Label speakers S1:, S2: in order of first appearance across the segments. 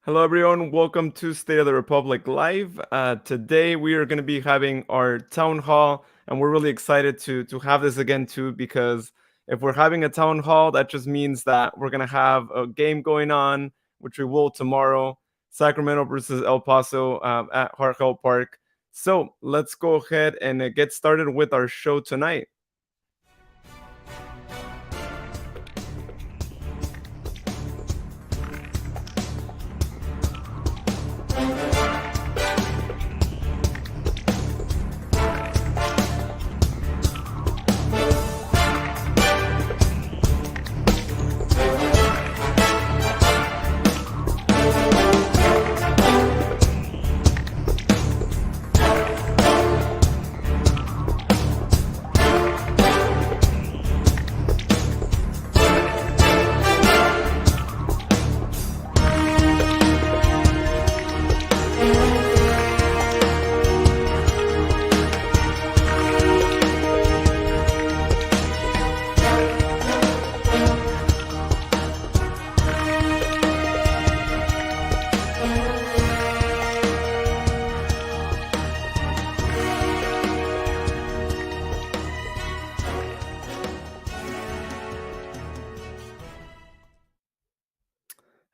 S1: Hello, everyone. Welcome to State of the Republic Live. Today, we are going to be having our town hall, and we're really excited to have this again too. Because if we're having a town hall, that just means that we're going to have a game going on, which we will tomorrow. Sacramento versus El Paso at Hart Hill Park. So let's go ahead and get started with our show tonight.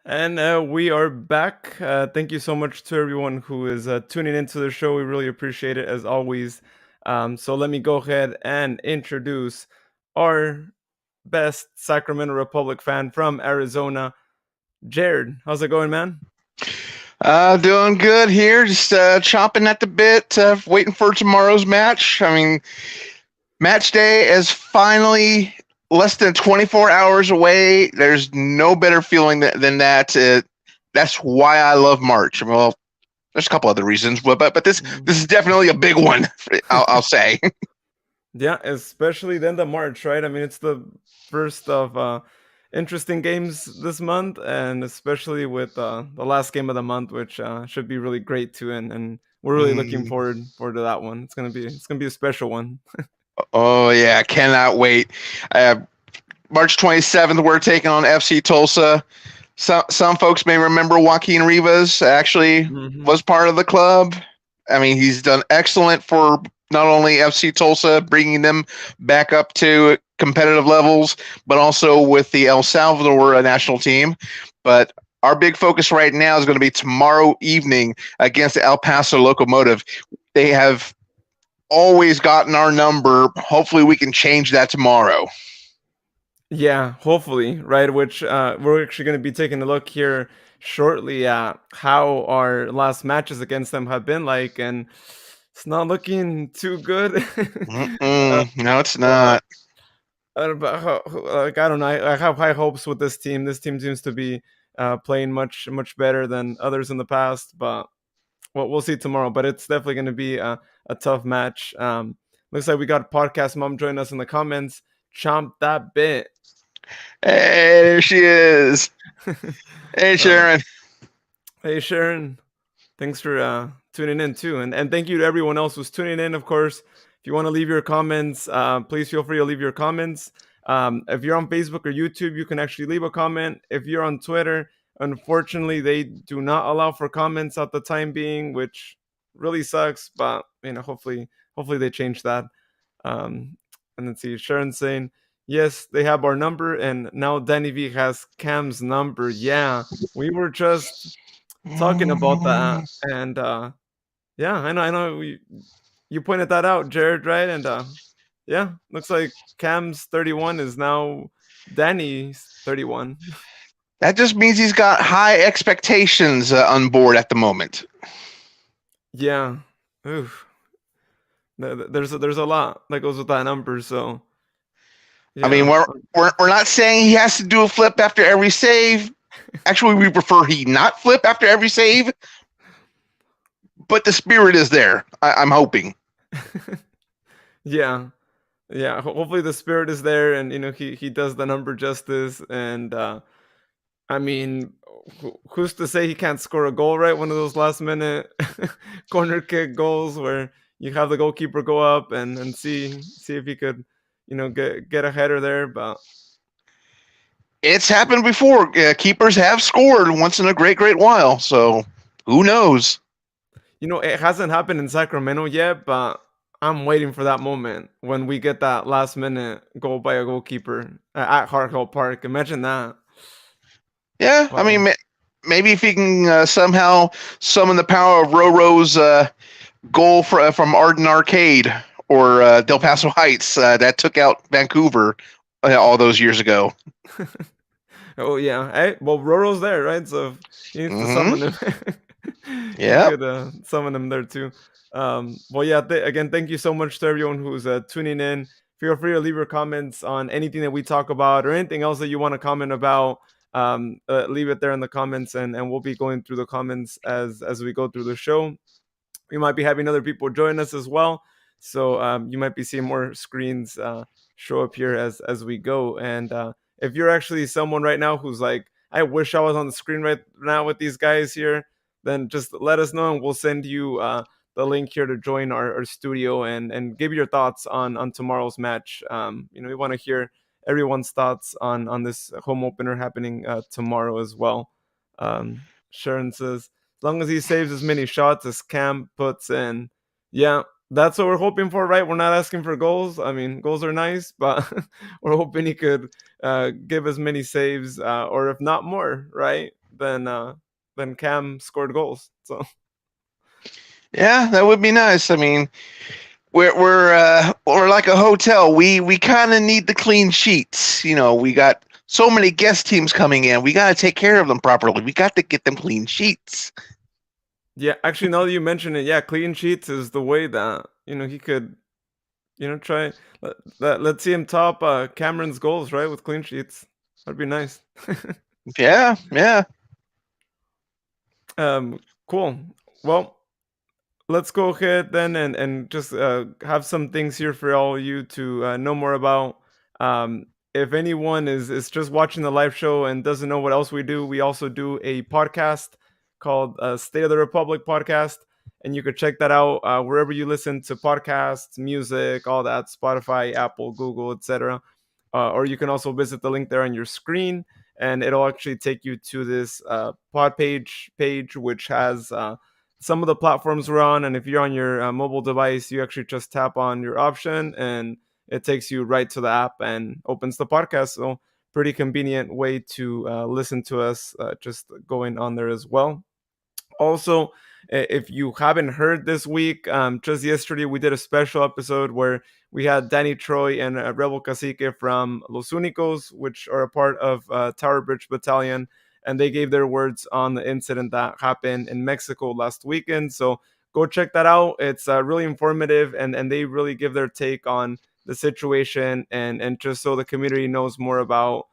S1: And we are back. Thank you so much to everyone who is tuning into the show. We really appreciate it as always. So let me go ahead and introduce our best Sacramento Republic fan from Arizona, Jared. How's it going, man?
S2: Doing good here. Just chomping at the bit, waiting for tomorrow's match. I mean, match day is finally less than 24 hours away. There's no better feeling than that. That's why I love March. Well, there's a couple other reasons, but this is definitely a big one. I'll say.
S1: Yeah, especially then the March, right? I mean, it's the first of interesting games this month, and especially with the last game of the month, which should be really great too. And we're really looking forward to that one. It's gonna be a special one.
S2: Oh yeah, cannot wait. March 27th, we're taking on FC Tulsa. Some folks may remember Joaquin Rivas actually was part of the club. I mean, he's done excellent for not only FC Tulsa, bringing them back up to competitive levels, but also with the El Salvador national team. But our big focus right now is going to be tomorrow evening against the El Paso Locomotive. They have always gotten our number. Hopefully we can change that tomorrow.
S1: Yeah, hopefully, right? Which we're actually going to be taking a look here shortly at how our last matches against them have been like, and it's not looking too good.
S2: No, it's not.
S1: Like I don't know. I have high hopes with this team. This team seems to be playing much better than others in the past, but well, we'll see tomorrow. But it's definitely going to be a tough match. Looks like we got podcast mom join us in the comments. Chomp that bit.
S2: Hey, there she is. Hey, Sharon.
S1: Hey, Sharon. Thanks for tuning in too, and thank you to everyone else who's tuning in. Of course, if you want to leave your comments, please feel free to leave your comments. If you're on Facebook or YouTube, you can actually leave a comment. If you're on Twitter, unfortunately, they do not allow for comments at the time being, which really sucks. But hopefully they change that. And let's see, Sharon saying, yes, they have our number, and now Danny V has Cam's number. Yeah, we were just talking about that, and yeah, I know you pointed that out, Jared, right? And yeah, looks like Cam's 31 is now Danny's 31.
S2: That just means he's got high expectations on board at the moment.
S1: Yeah, oof. There's a lot that goes with that number, so.
S2: Yeah. I mean, we're not saying he has to do a flip after every save. Actually, we prefer he not flip after every save. But the spirit is there. I'm hoping.
S1: Yeah. Hopefully the spirit is there, and he does the number justice. And I mean, who's to say he can't score a goal, right? One of those last minute corner kick goals where you have the goalkeeper go up and see if he could, get a header there. But
S2: It's happened before. Keepers have scored once in a great, great while. So who knows?
S1: It hasn't happened in Sacramento yet, but I'm waiting for that moment when we get that last minute goal by a goalkeeper at Hartwell Park. Imagine that.
S2: Yeah, I mean,
S1: Wow.
S2: maybe if he can somehow summon the power of Roro's goal from Arden Arcade or Del Paso Heights that took out Vancouver all those years ago.
S1: Oh yeah. Hey, well, Roro's there, right? So if he needs to
S2: Mm-hmm.
S1: summon him. He
S2: Yep.
S1: could summon him there too. Well, yeah. Again, thank you so much to everyone who's tuning in. Feel free to leave your comments on anything that we talk about or anything else that you want to comment about. Leave it there in the comments, and we'll be going through the comments as we go through the show. We might be having other people join us as well, so you might be seeing more screens show up here as we go. And if you're actually someone right now who's like, I wish I was on the screen right now with these guys here, then just let us know and we'll send you the link here to join our studio and give your thoughts on tomorrow's match. We want to hear everyone's thoughts on this home opener happening tomorrow as well. Sharon says, as long as he saves as many shots as Cam puts in. Yeah, that's what we're hoping for, right? We're not asking for goals. I mean, goals are nice, but we're hoping he could give as many saves, or if not more, right? Then Cam scored goals. So
S2: Yeah, that would be nice. I mean, we're like a hotel. We kind of need the clean sheets. We got so many guest teams coming in. We got to take care of them properly. We got to get them clean sheets.
S1: yeah, actually, now that you mention it, yeah, clean sheets is the way that he could try. Let's see him top Cameron's goals, right, with clean sheets. That'd be nice.
S2: Yeah, yeah.
S1: Cool. Well, let's go ahead then and just have some things here for all of you to know more about. If anyone is just watching the live show and doesn't know what else we do, we also do a podcast called State of the Republic podcast, and you could check that out wherever you listen to podcasts, music, all that, Spotify, Apple, Google, etc. Or you can also visit the link there on your screen, and it'll actually take you to this pod page, which has some of the platforms we're on. And if you're on your mobile device, you actually just tap on your option and it takes you right to the app and opens the podcast. So pretty convenient way to listen to us, just going on there as well. Also, if you haven't heard this week, just yesterday we did a special episode where we had Danny Troy and Rebel Cacique from Los Unicos, which are a part of Tower Bridge Battalion, and they gave their words on the incident that happened in Mexico last weekend. So go check that out. It's really informative, and they really give their take on the situation, and just so the community knows more about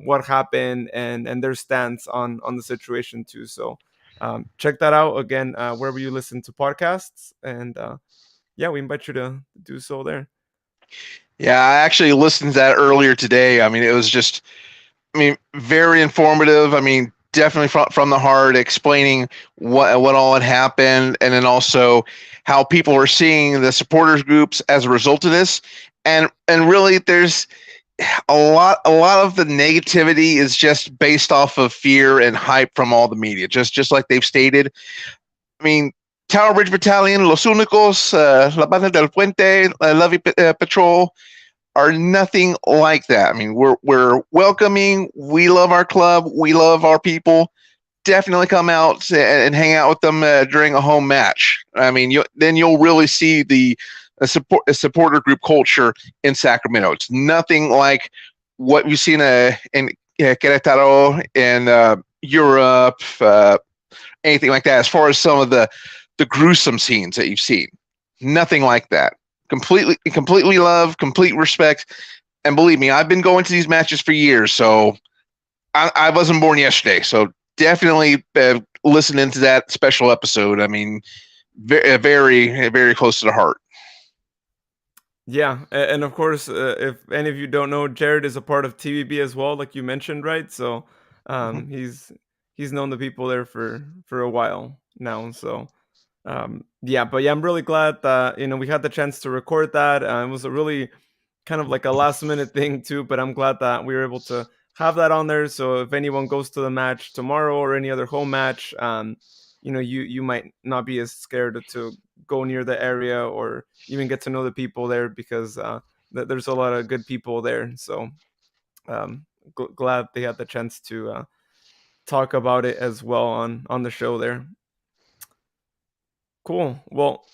S1: what happened and their stance on the situation too. So check that out again wherever you listen to podcasts, and yeah, we invite you to do so there.
S2: Yeah, I actually listened to that earlier today. I mean, it was just, I mean, very informative. I mean, definitely from the heart, explaining what all had happened, and then also how people are seeing the supporters groups as a result of this. And really, there's a lot of the negativity is just based off of fear and hype from all the media, just like they've stated. I mean, Tower Bridge Battalion, Los Únicos, La Banda del Puente, Levy Patrol are nothing like that. I mean, we're welcoming. We love our club. We love our people. Definitely come out and hang out with them during a home match. I mean, then you'll really see the supporter group culture in Sacramento. It's nothing like what we've seen in Querétaro and Europe, anything like that. As far as some of the gruesome scenes that you've seen, nothing like that. Completely love, complete respect, and believe me, I've been going to these matches for years, so I wasn't born yesterday. So definitely listen into that special episode. I mean, very, very close to the heart.
S1: Yeah, and of course, if any of you don't know, Jared is a part of TVB as well, like you mentioned, right? So
S2: Mm-hmm.
S1: he's known the people there for a while now. So yeah, but yeah, I'm really glad that we had the chance to record that. It was a really kind of like a last minute thing too, but I'm glad that we were able to have that on there. So if anyone goes to the match tomorrow or any other home match, you might not be as scared to go near the area or even get to know the people there, because there's a lot of good people there. So glad they had the chance to talk about it as well on the show there. Cool. Well,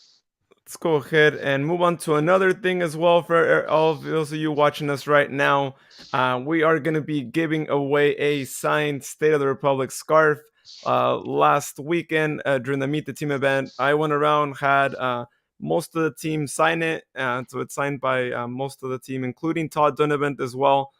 S1: let's go ahead and move on to another thing as well for all of those of you watching us right now. We are going to be giving away a signed State of the Republic scarf. Last weekend during the Meet the Team event, I went around, had most of the team sign it. So it's signed by most of the team, including Todd Donovan as well.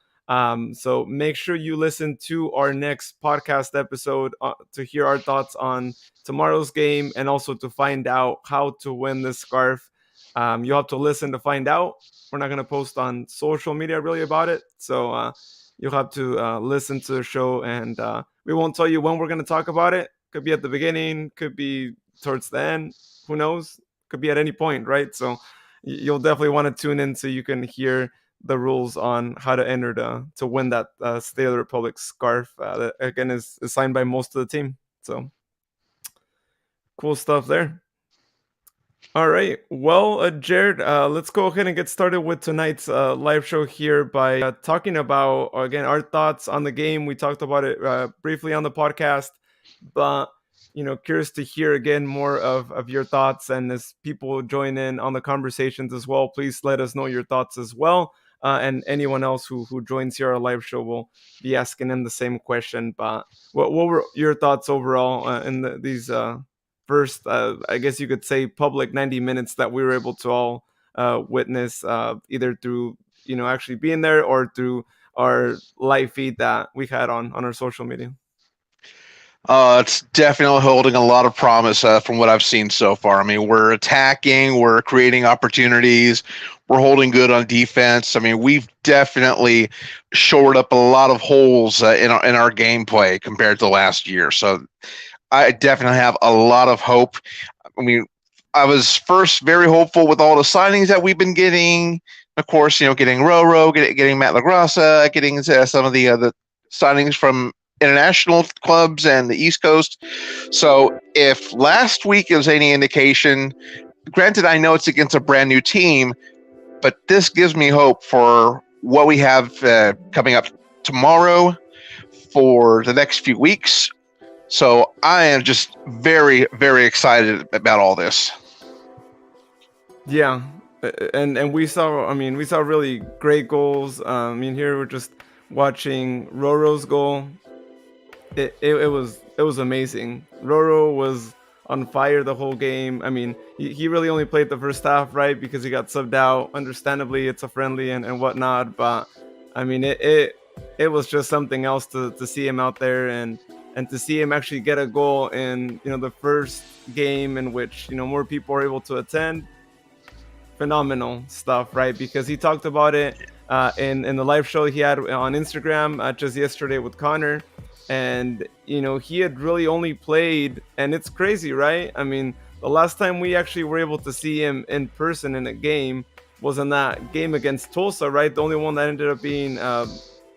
S1: So make sure you listen to our next podcast episode to hear our thoughts on tomorrow's game and also to find out how to win this scarf. You'll have to listen to find out. We're not going to post on social media really about it. So you'll have to listen to the show, and we won't tell you when we're going to talk about it. Could be at the beginning, could be towards the end. Who knows? Could be at any point, right? So you'll definitely want to tune in so you can hear the rules on how to enter to win that State of the Republic scarf. That again is signed by most of the team. So cool stuff there. All right. Well, Jared, let's go ahead and get started with tonight's live show here by talking about, again, our thoughts on the game. We talked about it briefly on the podcast, but, curious to hear again more of your thoughts. And as people join in on the conversations as well, please let us know your thoughts as well. And anyone else who joins here on our live show will be asking them the same question. But what were your thoughts overall in these first, I guess you could say, public 90 minutes that we were able to all witness, either through, actually being there or through our live feed that we had on our social media?
S2: It's definitely holding a lot of promise from what I've seen so far. I mean, we're attacking, we're creating opportunities, we're holding good on defense. I mean, we've definitely shored up a lot of holes in our gameplay compared to last year. So I definitely have a lot of hope. I mean, I was first very hopeful with all the signings that we've been getting. Of course, getting Roro, getting Matt LaGrassa, getting some of the signings from international clubs and the East Coast. So if last week is any indication, granted, I know it's against a brand new team, but this gives me hope for what we have coming up tomorrow for the next few weeks. So I am just very, very excited about all this.
S1: Yeah. And we saw really great goals. Here we're just watching Roro's goal. It was amazing. Roro was on fire the whole game. I mean, he really only played the first half, right? Because he got subbed out. Understandably, it's a friendly and whatnot. But I mean, it was just something else to see him out there and to see him actually get a goal in the first game in which more people are able to attend. Phenomenal stuff, right? Because he talked about it in the live show he had on Instagram just yesterday with Connor. And he had really only played, and it's crazy, right? I mean, the last time we actually were able to see him in person in a game was in that game against Tulsa, right? The only one that ended up being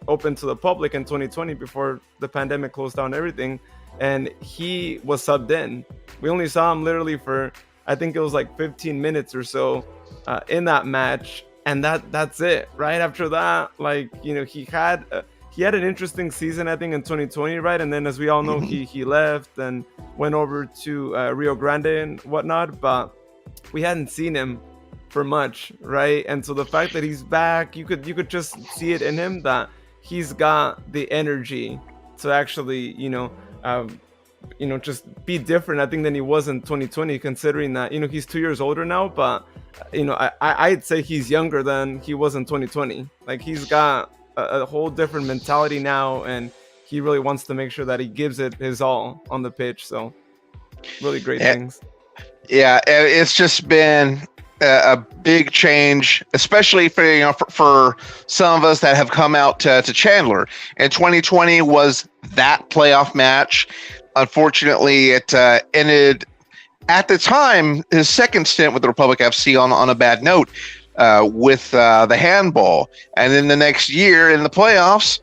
S1: open to the public in 2020 before the pandemic closed down everything. And he was subbed in. We only saw him literally for, I think it was like 15 minutes or so in that match, and that's it. Right after that, he had an interesting season, I think, in 2020, right? And then, as we all know, he left and went over to Rio Grande and whatnot. But we hadn't seen him for much, right? And so the fact that he's back, you could just see it in him that he's got the energy to actually, just be different, I think, than he was in 2020, considering that, he's 2 years older now. But, I'd say he's younger than he was in 2020. Like, he's got a whole different mentality now, and he really wants to make sure that he gives it his all on the pitch. So really great things.
S2: Yeah, it's just been a big change, especially for some of us that have come out to Chandler. And 2020 was that playoff match. Unfortunately, it ended at the time his second stint with the Republic FC on a bad note. With the handball, and then the next year in the playoffs,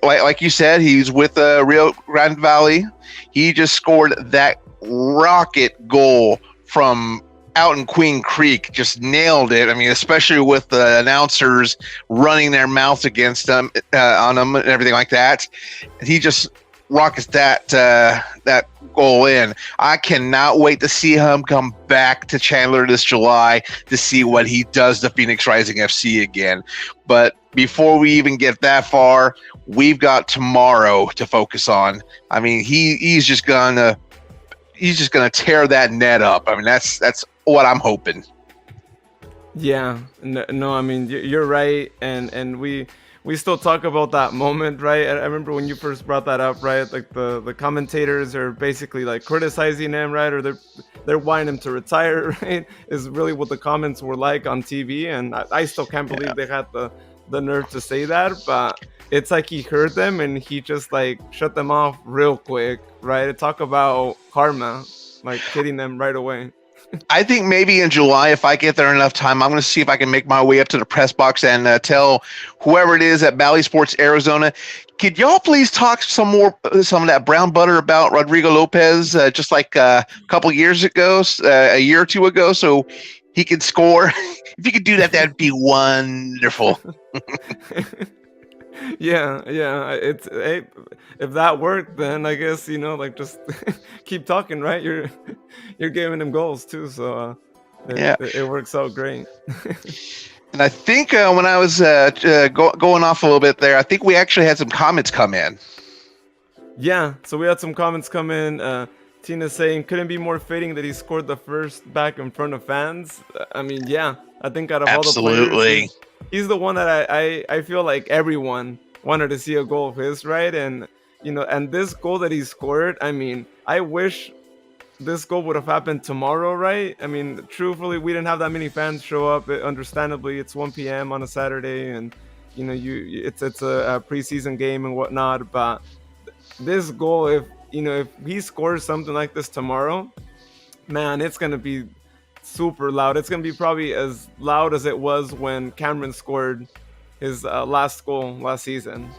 S2: like you said, he's with Rio Grande Valley. He just scored that rocket goal from out in Queen Creek, just nailed it. I mean, especially with the announcers running their mouths against him on him and everything like that. He just rockets that goal in. I cannot wait to see him come back to Chandler this July to see what he does to Phoenix Rising FC again. But before we even get that far, we've got tomorrow to focus on. I mean, he's just gonna tear that net up. I mean, that's what I'm hoping.
S1: Yeah, no, I mean you're right, and we still talk about that moment, right? I remember when you first brought that up, right? Like the commentators are basically like criticizing him, right? Or they're wanting him to retire, right? Is really what the comments were like on TV, and I still can't believe they had the nerve to say that, but it's like he heard them and he just like shut them off real quick, right? Talk about karma, like hitting them right away.
S2: I think maybe in July, if I get there enough time, I'm going to see if I can make my way up to the press box and tell whoever it is at Bally Sports Arizona, could y'all please talk some of that brown butter about Rodrigo Lopez, just like a couple years ago, a year or two ago, so he could score. If you could do that, that'd be wonderful.
S1: Yeah, it's hey, if that worked, then I guess like just keep talking, right? You're giving him goals too, so
S2: Yeah.
S1: it works out great.
S2: And I think when I was going off a little bit there, I think we actually had some comments come in.
S1: Yeah, so we had some comments come in. Tina saying couldn't be more fitting that he scored the first back in front of fans. I mean, yeah, I think out of all the players, he's the one that I feel like everyone wanted to see a goal of his, right? And and this goal that he scored, I mean, I wish this goal would have happened tomorrow, right? I mean, truthfully, we didn't have that many fans show up. Understandably, it's 1 p.m. on a Saturday, and it's a preseason game and whatnot. But this goal, if he scores something like this tomorrow, man, it's gonna be super loud. It's gonna be probably as loud as it was when Cameron scored his last goal last season.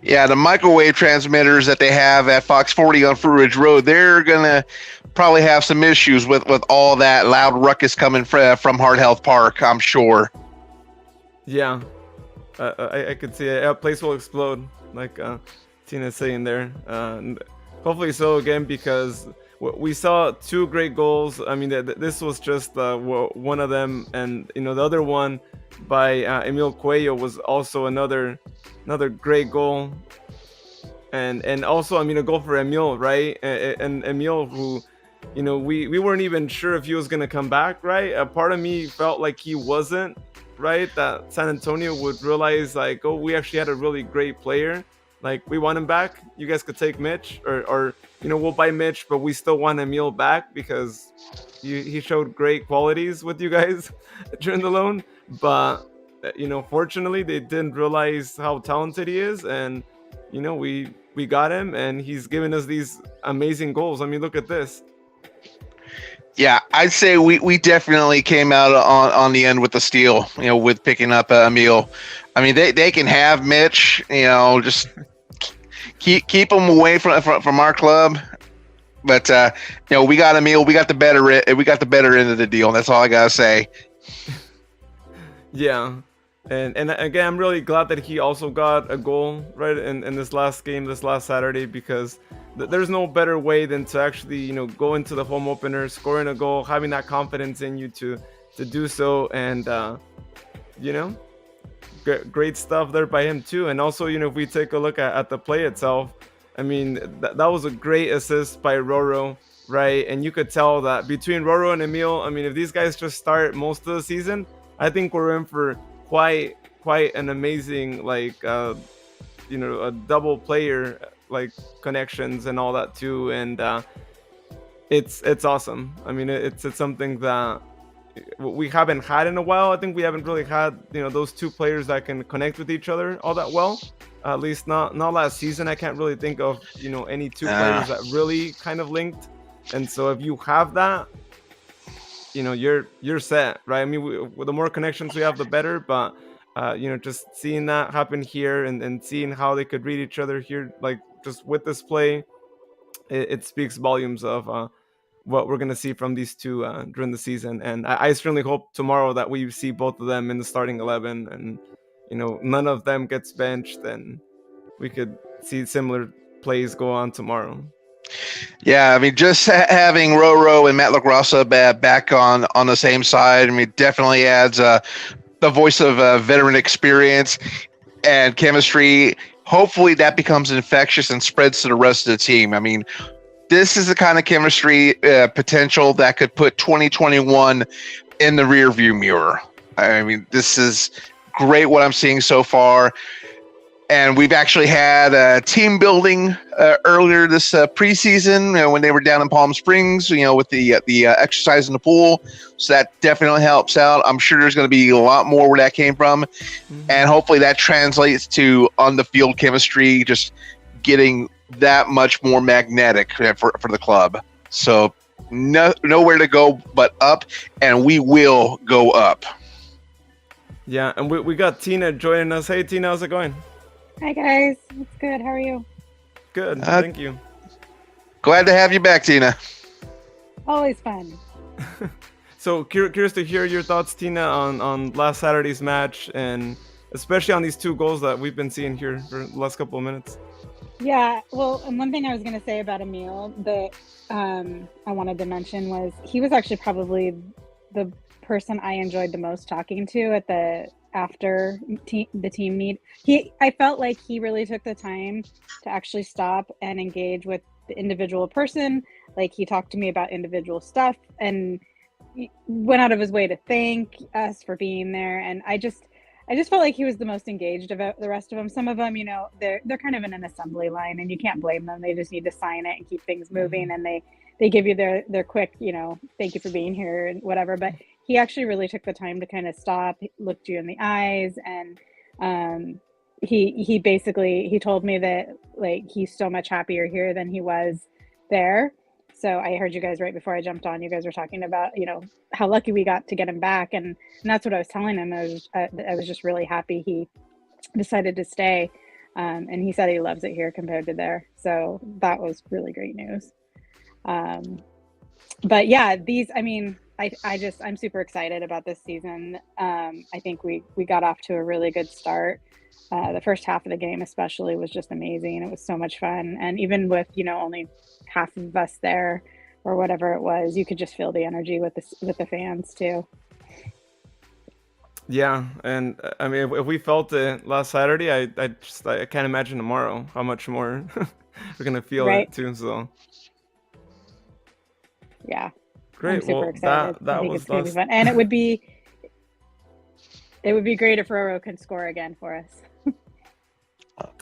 S2: Yeah, the microwave transmitters that they have at Fox 40 on Fruit Ridge Road, they're gonna probably have some issues with all that loud ruckus coming from Heart Health Park, I'm sure.
S1: Yeah, I could see it. A place will explode, like Tina's saying there. And hopefully so again, because we saw two great goals. I mean, this was just one of them, and the other one by Emil Cuello was also another great goal, and also, I mean, a goal for Emil, right? And Emil, who we weren't even sure if he was gonna come back, right? A part of me felt like he wasn't, right? That San Antonio would realize like, oh, we actually had a really great player. Like, we want him back. You guys could take Mitch, or we'll buy Mitch, but we still want Emil back because he showed great qualities with you guys during the loan. But fortunately, they didn't realize how talented he is, and we got him, and he's giving us these amazing goals. I mean, look at this.
S2: Yeah, I'd say we definitely came out on the end with the steal, with picking up Emil. I mean, they can have Mitch, just keep him away from our club. But we got Emil, we got the better end of the deal. And that's all I gotta say.
S1: Yeah, and again, I'm really glad that he also got a goal right in this last game, this last Saturday, because there's no better way than to actually go into the home opener, scoring a goal, having that confidence in you to do so, and great stuff there by him too. And also, if we take a look at the play itself, I mean, that was a great assist by Roro, right? And you could tell that between Roro and Emil, I mean, if these guys just start most of the season, I think we're in for quite an amazing, like a double player like connections and all that too. And it's awesome. I mean, it's something that we haven't had in a while. I think we haven't really had those two players that can connect with each other all that well. At least not last season. I can't really think of any two players that really kind of linked. And so if you have that, you're set, right? I mean, the more connections we have, the better. But just seeing that happen here, and seeing how they could read each other here, like just with this play, it speaks volumes of what we're gonna see from these two during the season. And I certainly hope tomorrow that we see both of them in the starting 11, and none of them gets benched, and we could see similar plays go on tomorrow.
S2: Yeah, I mean, just having Roro and Matt LaGrossa back on the same side, I mean, definitely adds the voice of veteran experience and chemistry. Hopefully, that becomes infectious and spreads to the rest of the team. I mean, this is the kind of chemistry potential that could put 2021 in the rearview mirror. I mean, this is great what I'm seeing so far. And we've actually had team building earlier this preseason when they were down in Palm Springs, with the exercise in the pool. So that definitely helps out. I'm sure there's going to be a lot more where that came from. Mm-hmm. And hopefully that translates to on the field chemistry, just getting that much more magnetic for the club. So nowhere to go but up, and we will go up.
S1: Yeah, and we got Tina joining us. Hey, Tina, how's it going?
S3: Hi, guys. It's good. How are you?
S1: Good. Thank you.
S2: Glad to have you back, Tina.
S3: Always fun.
S1: So curious to hear your thoughts, Tina, on last Saturday's match, and especially on these two goals that we've been seeing here for the last couple of minutes.
S3: Yeah, well, and one thing I was going to say about Emil that I wanted to mention was he was actually probably the person I enjoyed the most talking to at the after the team meet. I felt like he really took the time to actually stop and engage with the individual person. Like, he talked to me about individual stuff and went out of his way to thank us for being there. And I just felt like he was the most engaged of the rest of them. Some of them, they're kind of in an assembly line, and you can't blame them. They just need to sign it and keep things moving. And they give you their quick, thank you for being here and whatever. But he actually really took the time to kind of stop, looked you in the eyes, and he basically told me that, like, he's so much happier here than he was there. So I heard you guys right before I jumped on. You guys were talking about, how lucky we got to get him back, and that's what I was telling him. I was just really happy he decided to stay, and he said he loves it here compared to there. So that was really great news. But yeah, I'm super excited about this season. I think we got off to a really good start. The first half of the game especially was just amazing. It was so much fun. And even with, only half of us there or whatever it was, you could just feel the energy with the fans too.
S1: Yeah, and I mean, if we felt it last Saturday, I can't imagine tomorrow how much more we're gonna feel it too. So
S3: yeah,
S1: great.
S3: I'm super excited. I think it's gonna be fun, and it would be great if Roro can score again for us.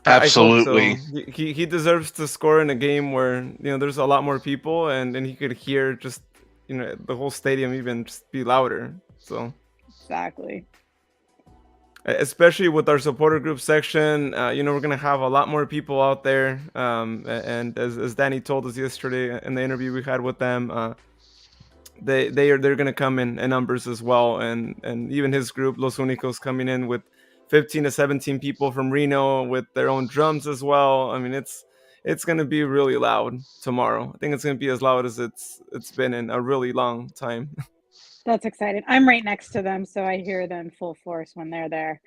S2: Absolutely.
S1: So. He deserves to score in a game where there's a lot more people, and he could hear just the whole stadium even just be louder. So
S3: exactly.
S1: Especially with our supporter group section, we're gonna have a lot more people out there. And as Danny told us yesterday in the interview we had with them, they're gonna come in numbers as well, and even his group Los Únicos coming in with 15 to 17 people from Reno with their own drums as well. I mean, it's gonna be really loud tomorrow. I think it's gonna be as loud as it's been in a really long time.
S3: That's exciting. I'm right next to them, so I hear them full force when they're there.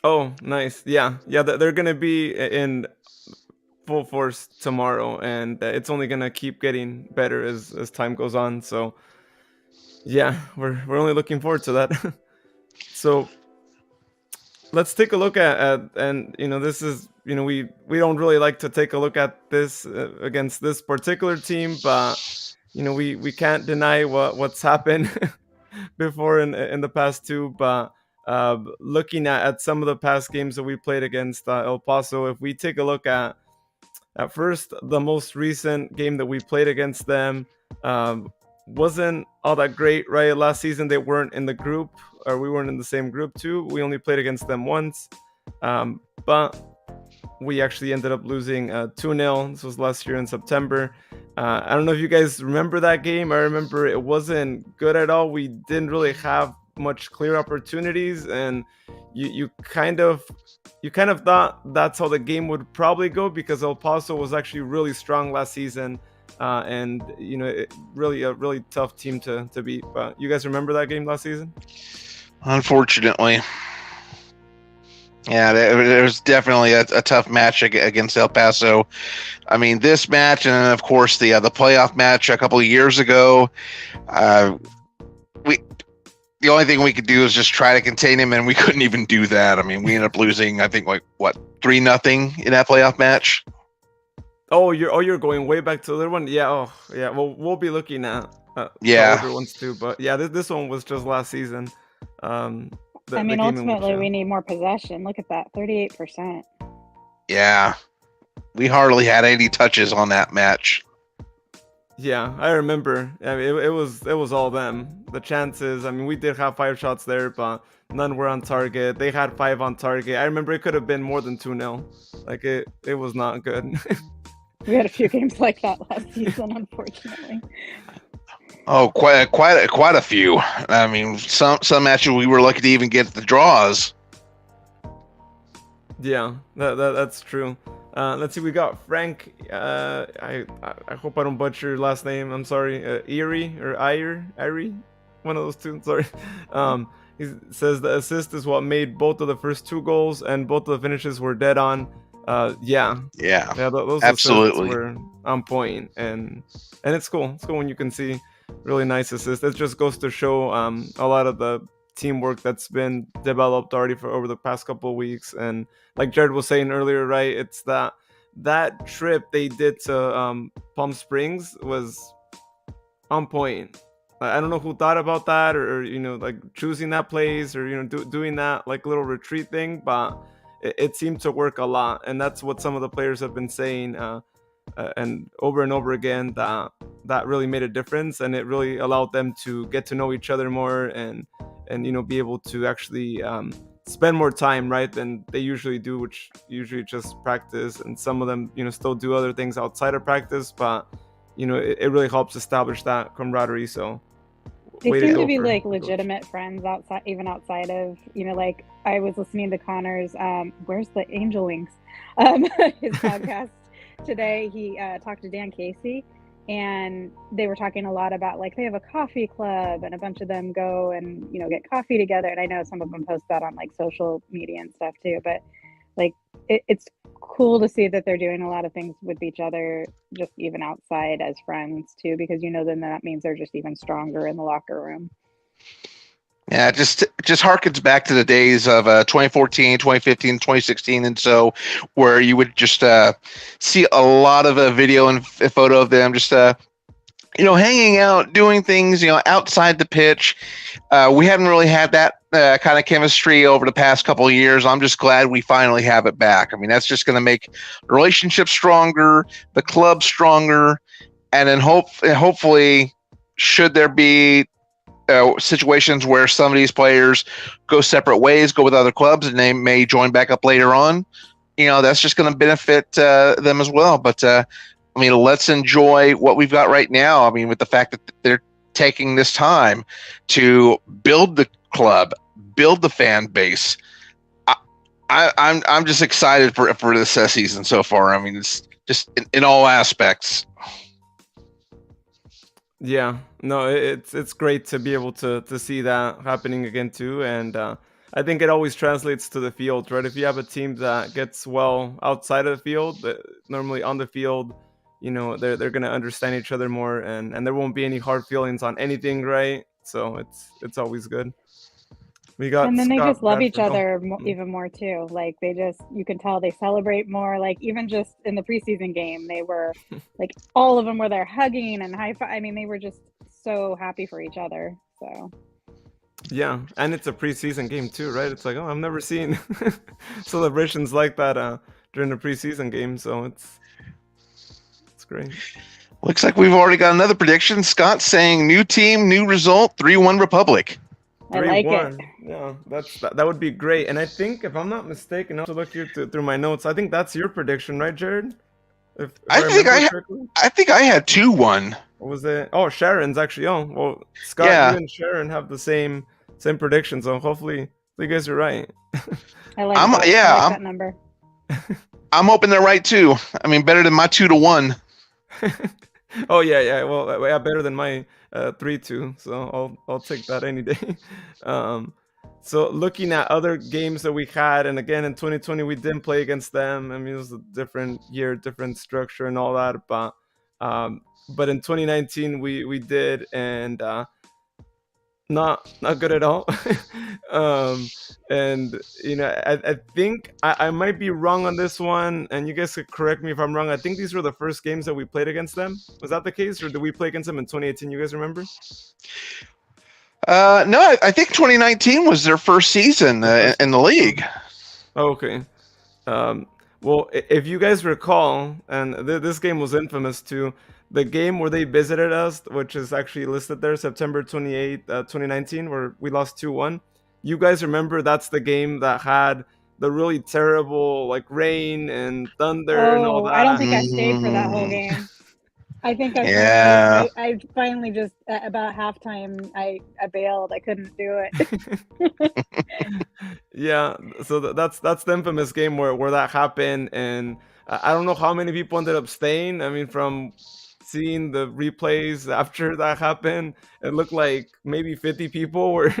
S1: Oh, nice. Yeah, they're gonna be in full force tomorrow, and it's only gonna keep getting better as time goes on. So yeah, we're only looking forward to that. So let's take a look at and this is we don't really like to take a look at this against this particular team, but we can't deny what's happened before in the past two. But looking at some of the past games that we played against El Paso, if we take a look at first the most recent game that we played against them, wasn't all that great, right? Last season they weren't in the group, or we weren't in the same group too. We only played against them once, but we actually ended up losing 2-0. This was last year in September. I don't know if you guys remember that game. I remember it wasn't good at all. We didn't really have much clear opportunities, and you kind of thought that's how the game would probably go, because El Paso was actually really strong last season, and really a really tough team to beat. But you guys remember that game last season?
S2: Unfortunately. Yeah, there was definitely a tough match against El Paso. I mean, this match, and then of course the playoff match a couple of years ago. The only thing we could do is just try to contain him, and we couldn't even do that. I mean, we ended up losing, I think, 3-0 in that playoff match.
S1: Oh, you're going way back to the other one. Yeah. Oh, yeah. Well, we'll be looking at
S2: Yeah,
S1: other ones too. But yeah, this one was just last season.
S3: Ultimately, we need more possession. Look at that, 38%.
S2: Yeah, we hardly had any touches on that match.
S1: Yeah, I remember. I mean, it was all them. The chances. I mean, we did have 5 shots there, but none were on target. They had 5 on target. I remember it could have been more than 2-0. Like it was not good.
S3: We had a few games like that last season, unfortunately.
S2: Oh, quite a few. I mean, some matches we were lucky to even get the draws.
S1: Yeah, that's true. Let's see, we got Frank. I hope I don't butcher your last name. I'm sorry. Irie, one of those two. Sorry. He says the assist is what made both of the first 2 goals, and both of the finishes were dead on. Yeah, those
S2: absolutely
S1: were on point, and it's cool. It's cool when you can see really nice assists. It just goes to show a lot of the teamwork that's been developed already for over the past couple of weeks. And like Jared was saying earlier, right, it's that trip they did to Palm Springs was on point. I don't know who thought about that, or like choosing that place, or doing that like little retreat thing, but it seemed to work a lot. And that's what some of the players have been saying, and over again, that really made a difference, and it really allowed them to get to know each other more, and be able to actually spend more time, right, than they usually do, which usually just practice. And some of them still do other things outside of practice, but it really helps establish that camaraderie. So
S3: they seem to be like legitimate friends outside, even outside of like I was listening to Connor's where's the Angel Wings his podcast today. He talked to Dan Casey, and they were talking a lot about like they have a coffee club, and a bunch of them go and get coffee together. And I know some of them post that on like social media and stuff too, but like it's cool to see that they're doing a lot of things with each other, just even outside as friends too, because then that means they're just even stronger in the locker room.
S2: Yeah, just harkens back to the days of 2014, 2015, 2016, and so where you would just see a lot of video and photo of them just hanging out, doing things outside the pitch. We haven't really had that kind of chemistry over the past couple of years. I'm just glad we finally have it back. I mean, that's just going to make the relationship stronger, the club stronger, and then hopefully, should there be situations where some of these players go separate ways, go with other clubs, and they may join back up later on, that's just going to benefit them as well. But I mean, let's enjoy what we've got right now. I mean, with the fact that they're taking this time to build the club, build the fan base. I'm just excited for this season so far. I mean, it's just in all aspects.
S1: Yeah, no, it's great to be able to see that happening again too. And I think it always translates to the field, right? If you have a team that gets well outside of the field, normally on the field, they're gonna understand each other more, and there won't be any hard feelings on anything, right? So it's always good. We got,
S3: and then they just love each other even more too. Like you can tell they celebrate more. Like even just in the preseason game, they were like all of them were there hugging and high five. I mean, they were just so happy for each other. So
S1: yeah, and it's a preseason game too, right? It's like, I've never seen celebrations like that during the preseason game. So it's great.
S2: Looks like we've already got another prediction. Scott saying new team, new result, 3-1 Republic.
S3: I like it.
S1: Yeah, that would be great. And I think, if I'm not mistaken, I'll look here through my notes. I think that's your prediction, right, Jared?
S2: I think I had 2-1.
S1: What was it? Oh, Sharon's actually. Oh, well, Scott, you and Sharon have the same same prediction. So hopefully you guys are right.
S3: I like that. I like that number.
S2: I'm hoping they're right too. I mean, better than my 2-1.
S1: Oh yeah. Well, yeah, better than my 3-2. So I'll take that any day. So looking at other games that we had, and again in 2020 we didn't play against them. I mean, it was a different year, different structure, and all that. But in 2019 we did, and not good at all. And I think I might be wrong on this one, and you guys could correct me if I'm wrong. I think these were the first games that we played against them. Was that the case, or did we play against them in 2018? You guys remember?
S2: No, I think 2019 was their first season in the league.
S1: Oh, okay. Well, if you guys recall, and this game was infamous too, the game where they visited us, which is actually listed there, September 28th, 2019, where we lost 2-1. You guys remember that's the game that had the really terrible like rain and thunder and all that?
S3: I don't think I stayed for that whole game. I think I finally just about halftime I bailed. I couldn't do it.
S1: Yeah, so that's the infamous game where that happened, and I don't know how many people ended up staying. I mean, from seeing the replays after that happened, it looked like maybe 50 people were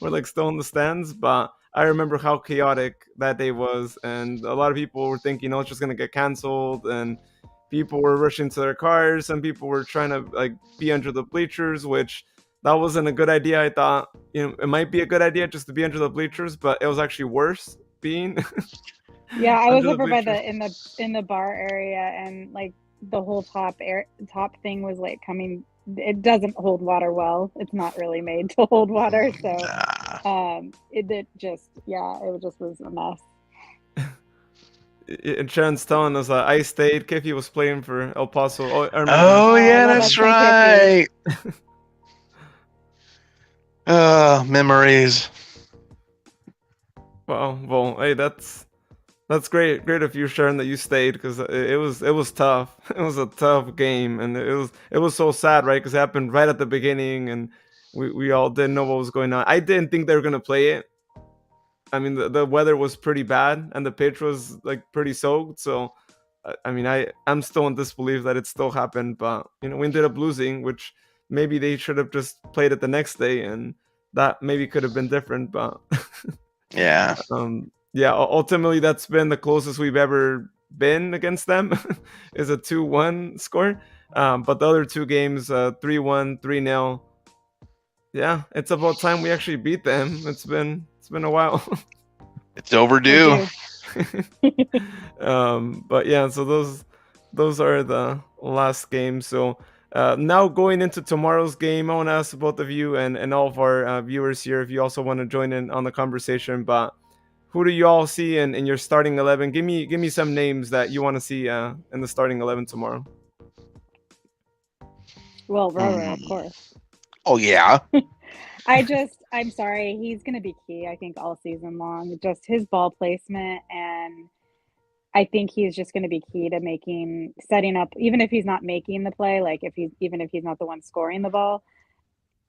S1: were like still in the stands. But I remember how chaotic that day was, and a lot of people were thinking, "Oh, it's just gonna get canceled," and people were rushing to their cars. Some people were trying to like be under the bleachers, which that wasn't a good idea. I thought it might be a good idea just to be under the bleachers, but it was actually worse being.
S3: Yeah, I was over by in the bar area, and like the whole top thing was like coming. It doesn't hold water well. It's not really made to hold water, so it just was a mess.
S1: And Sharon's telling us I stayed. Kiffy was playing for El Paso.
S2: Oh yeah, that's right. Memories.
S1: Well, hey, that's great of you, Sharon, that you stayed, because it was tough. It was a tough game, and it was so sad, right? Because it happened right at the beginning, and we all didn't know what was going on. I didn't think they were gonna play it. I mean, the weather was pretty bad, and the pitch was like pretty soaked. So, I mean, I'm still in disbelief that it still happened. But we ended up losing, which maybe they should have just played it the next day, and that maybe could have been different. But
S2: yeah,
S1: ultimately that's been the closest we've ever been against them. Is a 2-1 score. But the other two games, 3-1, 3-0. Yeah, it's about time we actually beat them. It's been a while.
S2: It's overdue.
S1: But yeah, so those are the last games. So now going into tomorrow's game, I want to ask both of you and all of our viewers here if you also want to join in on the conversation. But who do you all see in your starting 11? Give me some names that you want to see in the starting 11 tomorrow.
S3: Well, Roro, of course.
S2: Oh yeah.
S3: I'm sorry, he's going to be key, I think, all season long. Just his ball placement, and I think he's just going to be key to setting up, even if he's not making the play, like even if he's not the one scoring the ball.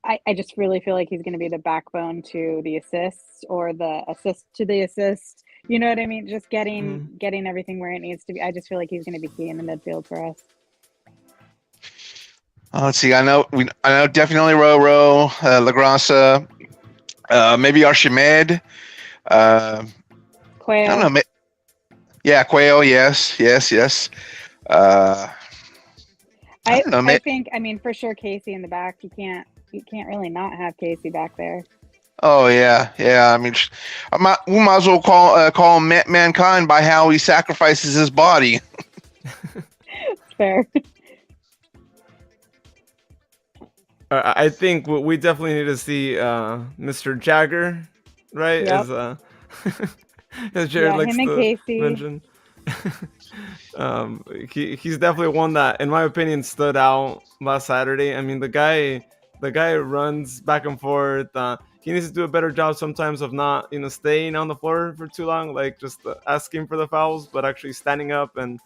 S3: I just really feel like he's going to be the backbone to the assists, or the assist to the assist. You know what I mean? Just getting everything where it needs to be. I just feel like he's going to be key in the midfield for us.
S2: Let's see. I know definitely Roro, Lagrasa, maybe Archimed.
S3: Quail.
S2: I don't know. Yeah, Quail. Yes. I
S3: think. I mean, for sure, Casey in the back. You can't really not have Casey back there.
S2: Oh yeah. I mean, we might as well call him Mankind by how he sacrifices his body.
S3: It's fair.
S1: I think we definitely need to see Mr. Jagger, right?
S3: Yep.
S1: As Jared likes
S3: him and
S1: to
S3: Casey.
S1: mention. He's definitely one that, in my opinion, stood out last Saturday. I mean, the guy runs back and forth. He needs to do a better job sometimes of not, staying on the floor for too long, like just asking for the fouls, but actually standing up and,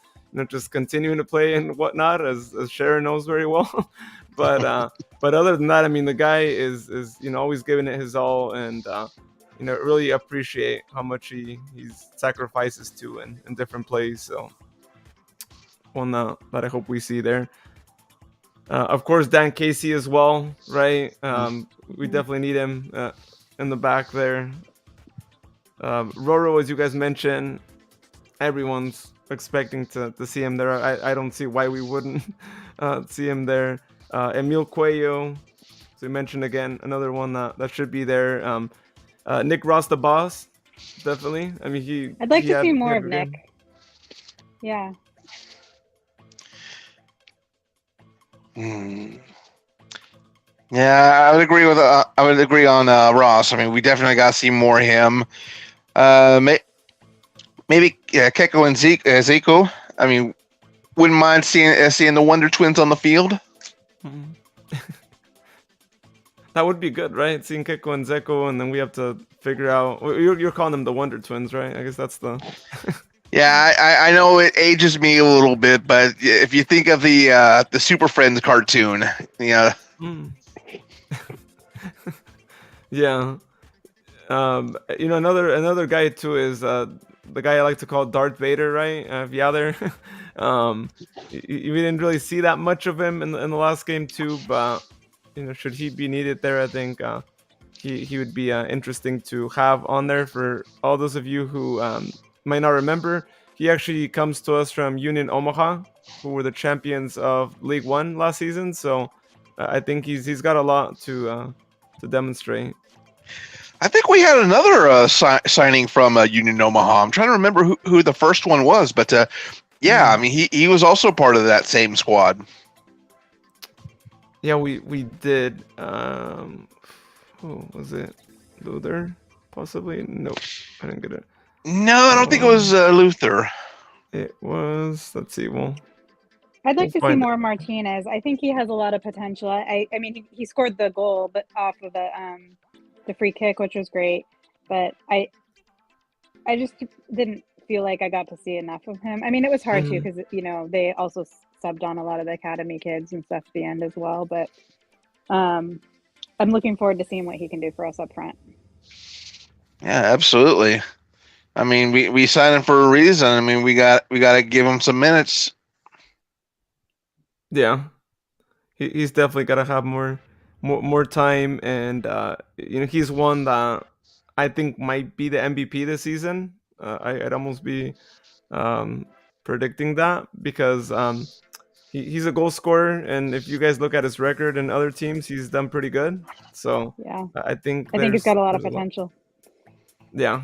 S1: just continuing to play and whatnot, as Sharon knows very well. but other than that, I mean, the guy is always giving it his all, and really appreciate how much he sacrifices to in different plays. So one that I hope we see there. Of course, Dan Casey as well, right? We definitely need him in the back there. Roro, as you guys mentioned, everyone's expecting to see him there. I don't see why we wouldn't see him there. Emil Cuello, so you mentioned again, another one that should be there. Nick Ross, the boss, definitely. I mean,
S3: I'd like to see more of Nick. Yeah.
S2: Yeah, I would agree with. I would agree on Ross. I mean, we definitely got to see more of him. Maybe Keko and Zico. I mean, wouldn't mind seeing the Wonder Twins on the field.
S1: That would be good, right? Seeing Keko and Zeko, and then we have to figure out. You're calling them the Wonder Twins, right? I guess that's the.
S2: Yeah, I know it ages me a little bit, but if you think of the Super Friends cartoon,
S1: Yeah. Another guy too is the guy I like to call Darth Vader, right? Vyader. We didn't really see that much of him in the last game too, but should he be needed there, I think he would be interesting to have on there. For all those of you who might not remember, he actually comes to us from Union Omaha, who were the champions of League One last season. So I think he's got a lot to demonstrate.
S2: I think we had another signing from Union Omaha. I'm trying to remember who the first one was, but I mean, he was also part of that same squad.
S1: Yeah, we did. Who was it? Luther, possibly? Nope, I didn't get it.
S2: No, I don't think it was Luther.
S1: It was. Let's see. Well,
S3: I'd like to see more Martinez. I think he has a lot of potential. I mean, he scored the goal, but off of the free kick, which was great. But I just didn't feel like I got to see enough of him. I mean, it was hard too, because they also subbed on a lot of the academy kids and stuff at the end as well. But I'm looking forward to seeing what he can do for us up front.
S2: Yeah, absolutely. I mean, we signed him for a reason. I mean, we got to give him some minutes.
S1: Yeah, he's definitely got to have more time, and he's one that I think might be the MVP this season. I'd almost be predicting that, because he's a goal scorer, and if you guys look at his record in other teams, he's done pretty good. So
S3: yeah,
S1: I think
S3: he's got a lot of potential.
S1: Yeah.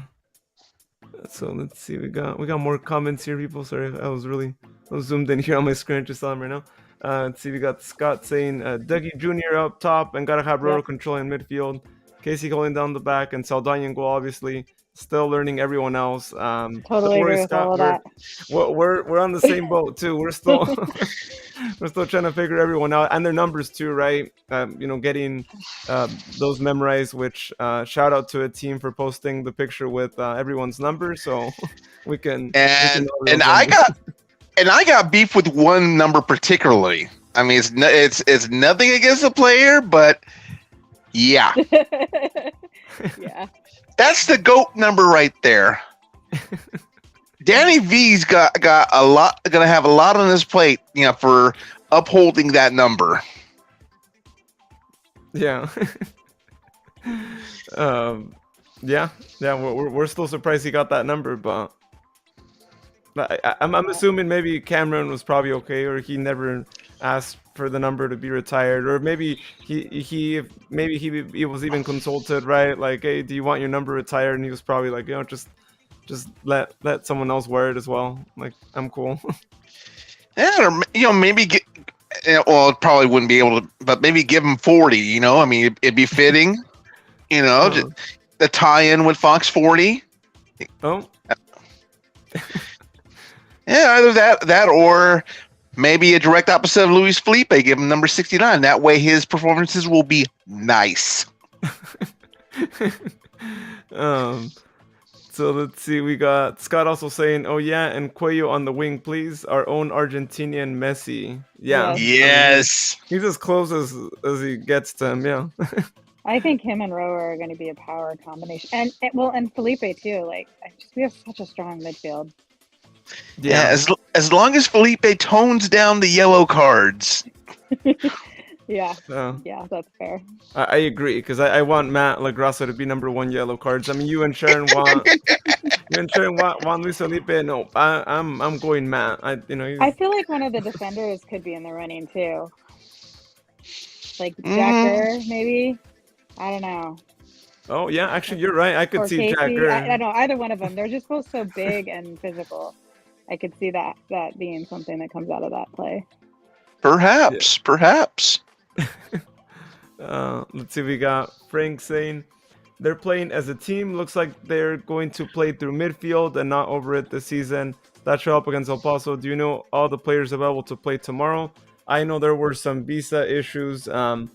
S1: So let's see. We got more comments here, people. Sorry, I was zoomed in here on my screen. Just saw them right now. Let's see. We got Scott saying Dougie Jr. up top, and gotta have Roro controlling midfield. Casey holding down the back, and Saldana and goal, obviously. Still learning everyone else.
S3: Totally agree with all of that.
S1: We're on the same boat too. We're still trying to figure everyone out, and their numbers too, right? Getting those memorized. Which shout out to a team for posting the picture with everyone's number, so we can.
S2: And I got beef with one number particularly. I mean, it's nothing against the player, but yeah.
S3: Yeah.
S2: That's the GOAT number right there. Danny V's got a lot, gonna have a lot on his plate, for upholding that number.
S1: Yeah. We're still surprised he got that number, but I'm assuming maybe Cameron was probably okay, or he never asked for the number to be retired, or maybe he was even consulted, right? Like, hey, do you want your number retired? And he was probably like, just let someone else wear it as well. Like, I'm cool.
S2: Yeah, or maybe it probably wouldn't be able to, but maybe give him 40. I mean, it'd be fitting. The tie-in with Fox 40.
S1: Oh.
S2: Yeah, either that or maybe a direct opposite of Luis Felipe, give him number 69. That way his performances will be nice.
S1: Let's So let's see. We got Scott also saying, "Oh yeah, and Cuello on the wing, please. Our own Argentinian Messi." Yeah,
S3: Yes.
S2: Yes.
S1: I mean, he's as close as he gets to him. Yeah.
S3: I think him and Rowe are going to be a power combination, and Felipe too. Like, we have such a strong midfield.
S2: Yeah. As long as Felipe tones down the yellow cards.
S3: Yeah, that's fair.
S1: I agree because I want Matt Lagrasso to be number 1 yellow cards. I mean, you and Sharon want Luis Felipe. No, I'm going Matt.
S3: I feel like one of the defenders could be in the running too, like Jacker maybe. I don't know.
S1: Oh yeah, actually you're right. I could see
S3: Casey.
S1: Jacker.
S3: I don't know, either one of them. They're just both so big and physical. I could see that being something that comes out of that play.
S2: Perhaps.
S1: Let's see. We got Frank saying they're playing as a team. Looks like they're going to play through midfield and not over it this season. That show up against El Paso. Do you know all the players available to play tomorrow? I know there were some visa issues. I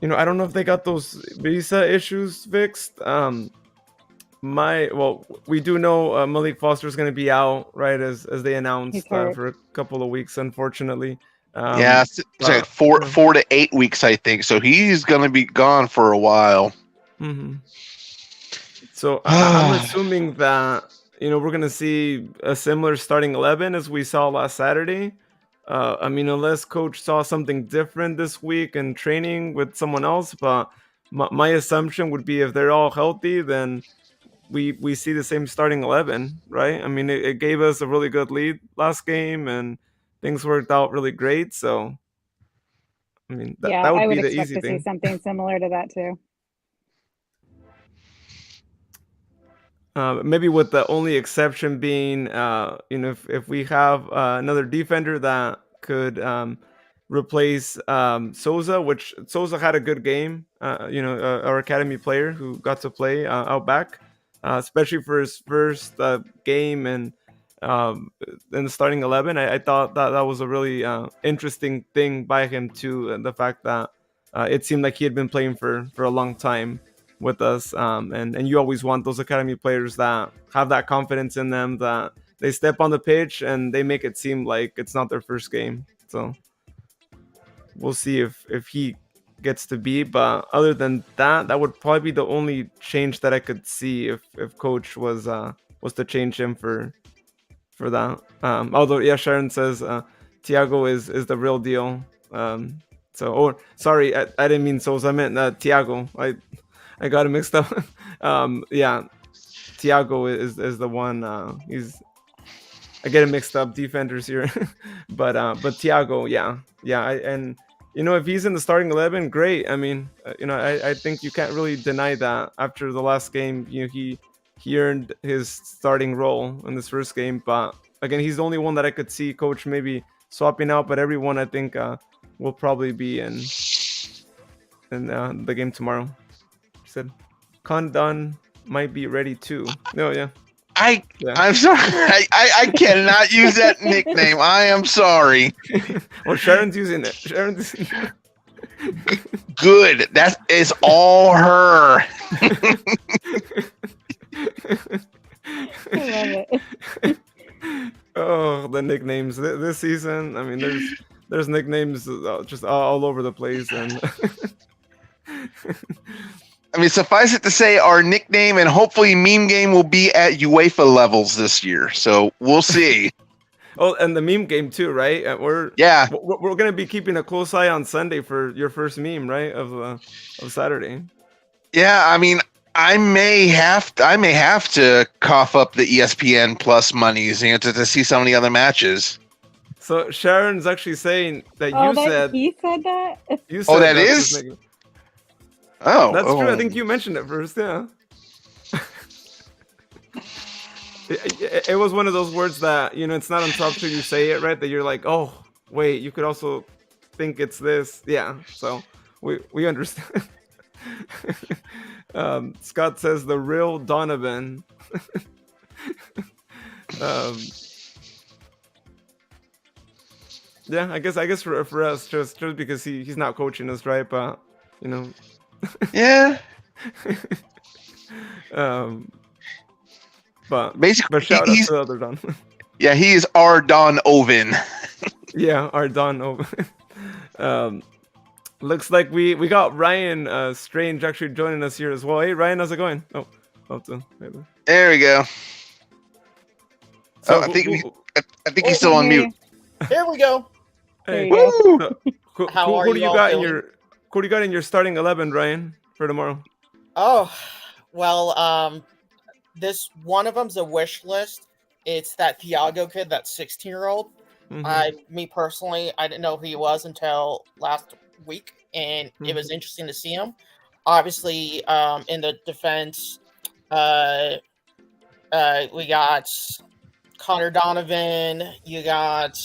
S1: don't know if they got those visa issues fixed. We do know Malik Foster is going to be out, right, as they announced for a couple of weeks, unfortunately.
S2: It's like 4 to 8 weeks, I think. So he's going to be gone for a while.
S1: Mm-hmm. So I'm assuming that we're going to see a similar starting 11 as we saw last Saturday. Unless coach saw something different this week in training with someone else, but my assumption would be if they're all healthy, then we see the same starting 11, right? I mean, it gave us a really good lead last game, and things worked out really great. So, I mean, that would be the easy thing. I would expect to
S3: see something similar to that too.
S1: Maybe with the only exception being, if we have another defender that could replace Souza, which Souza had a good game, our academy player who got to play out back, especially for his first game and in the starting 11. I thought that was a really interesting thing by him too, and the fact that it seemed like he had been playing for a long time with us, and you always want those academy players that have that confidence in them, that they step on the pitch and they make it seem like it's not their first game. So we'll see if he gets to be, but other than that would probably be the only change that I could see if coach was to change him for that. Although Sharon says Thiago is the real deal. Sorry, I didn't mean Sousa, I meant Thiago. I got it mixed up. Thiago is the one. I get it mixed up. Defenders here, but Thiago, and if he's in the starting 11, great. I mean, I think you can't really deny that after the last game, he earned his starting role in this first game. But again, he's the only one that I could see coach maybe swapping out. But everyone I think will probably be in the game tomorrow. Said Condon might be ready too. No, yeah.
S2: I'm sorry. I cannot use that nickname. I am sorry.
S1: Well, Sharon's using it.
S2: Good. That is all her.
S3: I love it.
S1: Oh, the nicknames this season. I mean, there's nicknames just all over the place, and
S2: I mean, suffice it to say, our nickname and hopefully meme game will be at UEFA levels this year. So we'll see.
S1: Oh, and the meme game too, right? We're gonna be keeping a close eye on Sunday for your first meme, right? Of Saturday.
S2: Yeah, I mean, I may have to cough up the ESPN Plus monies, to see some of the other matches.
S1: So Sharon's actually saying that
S3: he said that.
S1: You said
S2: that is. Oh,
S1: that's true. I think you mentioned it first. Yeah. It was one of those words that it's not until after you say it, right, that you're like, oh wait, you could also think it's this. Yeah. So we understand. Scott says the real Donovan. Yeah, I guess for us, just because he's not coaching us, right? But
S2: yeah.
S1: But
S2: Basically,
S1: shout out
S2: he's
S1: to the other Don.
S2: yeah, he is our Don Oven.
S1: Yeah, our Don. Looks like we got Ryan Strange actually joining us here as well. Hey Ryan, how's it going?
S2: There we go.
S1: So
S2: I think
S3: Oh,
S2: he's still on mute.
S4: Here we go.
S3: There
S1: Hey,
S3: you go.
S1: who do you got in your starting 11, Ryan, for tomorrow?
S4: Oh, well, this one of them's a wish list. It's that Thiago kid, that 16-year-old. Me personally, I didn't know who he was until last week, and it was interesting to see him. Obviously, in the defense, we got Connor Donovan. You got,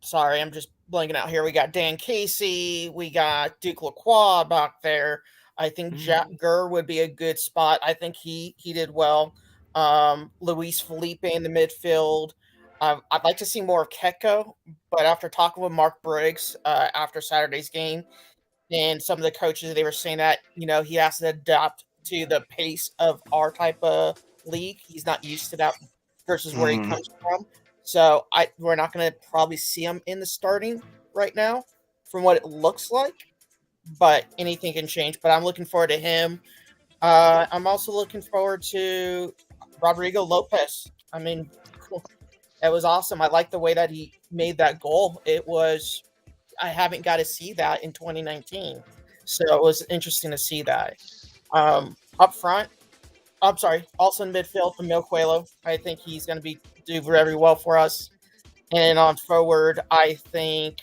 S4: sorry, I'm just blanking out here. We got Dan Casey. We got Duke Lacroix back there. I think Jack Gurr would be a good spot. I think he did well. Luis Felipe in the midfield. I'd like to see more of Keko, but after talking with Mark Briggs after Saturday's game, and some of the coaches, they were saying that, he has to adapt to the pace of our type of league. He's not used to that versus where he comes from. So we're not going to probably see him in the starting right now from what it looks like, but anything can change. But I'm looking forward to him. I'm also looking forward to Rodrigo Lopez. I mean, it was awesome. I like the way that he made that goal. I haven't got to see that in 2019. So it was interesting to see that. Up front, also in midfield, Emil Coelho. I think he's going to do very well for us. And on forward, I think,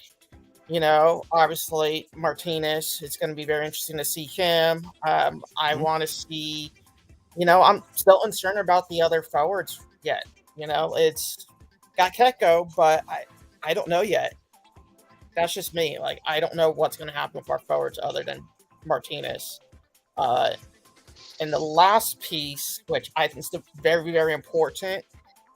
S4: obviously Martinez. It's going to be very interesting to see him. I want to see, I'm still uncertain about the other forwards yet. It's got Keko, but I don't know yet. That's just me. Like, I don't know what's going to happen with our forwards other than Martinez. And the last piece, which I think is very, very important,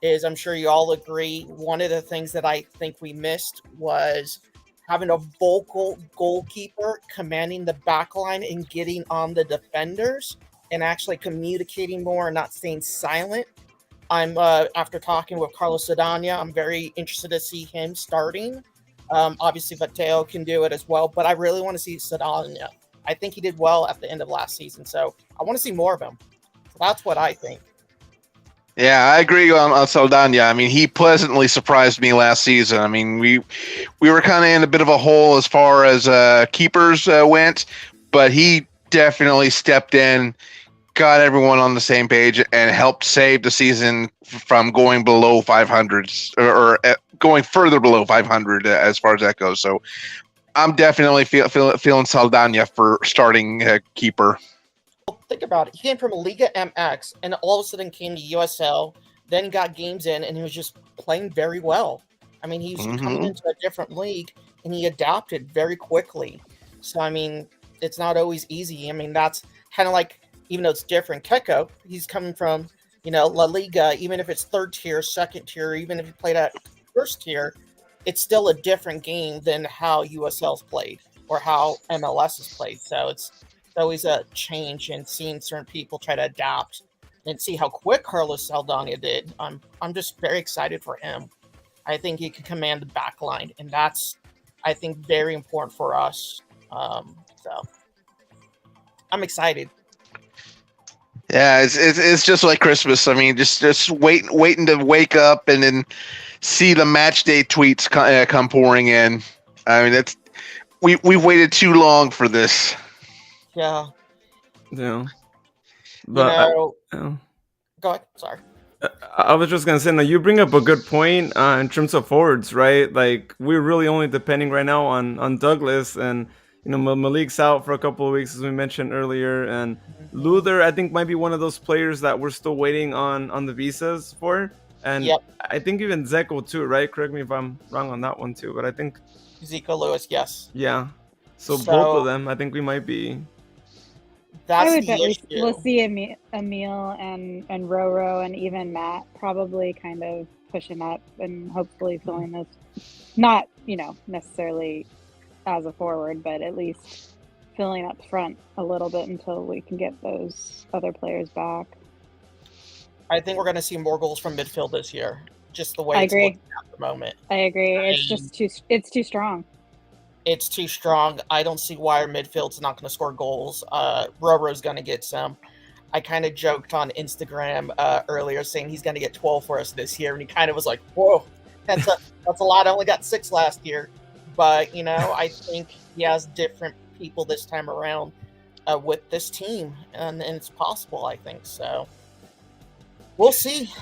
S4: is I'm sure you all agree, one of the things that I think we missed was having a vocal goalkeeper commanding the back line and getting on the defenders and actually communicating more and not staying silent. I'm after talking with Carlos Sedania, I'm very interested to see him starting. Obviously, Mateo can do it as well, but I really want to see Sedania. I think he did well at the end of last season, so I want to see more of him. So that's what I think.
S2: Yeah, I agree on Saldana. I mean, he pleasantly surprised me last season. I mean, we were kind of in a bit of a hole as far as keepers went, but he definitely stepped in, got everyone on the same page, and helped save the season from going below 500 or going further below 500 as far as that goes. So I'm definitely feeling Saldana for starting keeper.
S4: Think about it. He came from Liga MX and all of a sudden came to USL, then got games in, and he was just playing very well. I mean, he was coming into a different league, and he adapted very quickly. So, I mean, it's not always easy. I mean, that's kind of like, even though it's different, Keko, he's coming from, La Liga, even if it's third tier, second tier, even if he played at first tier, it's still a different game than how USL's played or how MLS is played. So it's always a change in seeing certain people try to adapt and see how quick Carlos Saldana did. I'm just very excited for him. I think he can command the back line, and that's, I think, very important for us. So I'm excited.
S2: Yeah, it's just like Christmas. I mean, just waiting to wake up and then see the match day tweets come pouring in. I mean, we've waited too long for this.
S4: Yeah.
S1: But
S4: go ahead. Sorry.
S1: I was just gonna say, now you bring up a good point in terms of forwards, right? Like, we're really only depending right now on Douglas, and Malik's out for a couple of weeks, as we mentioned earlier, and Luther, I think, might be one of those players that we're still waiting on the visas for, and I think even Zeko too, right? Correct me if I'm wrong on that one too, but I think
S4: Zeko Lewis, yes.
S1: Yeah, so both of them, I think we might be.
S4: That's
S3: I would
S4: the
S3: bet
S4: issue.
S3: we'll see Emil and Roro and even Matt probably kind of pushing up and hopefully filling those, not necessarily as a forward, but at least filling up front a little bit until we can get those other players back.
S4: I think we're going to see more goals from midfield this year. Just the way
S3: I
S4: it's
S3: agree.
S4: looking at the moment.
S3: I agree. It's just too strong.
S4: It's too strong. I don't see why our midfield's not going to score goals. Roro's going to get some. I kind of joked on Instagram earlier saying he's going to get 12 for us this year, and he kind of was like, "Whoa, that's a lot. I only got 6 last year." But I think he has different people this time around with this team, and it's possible. I think so. We'll see.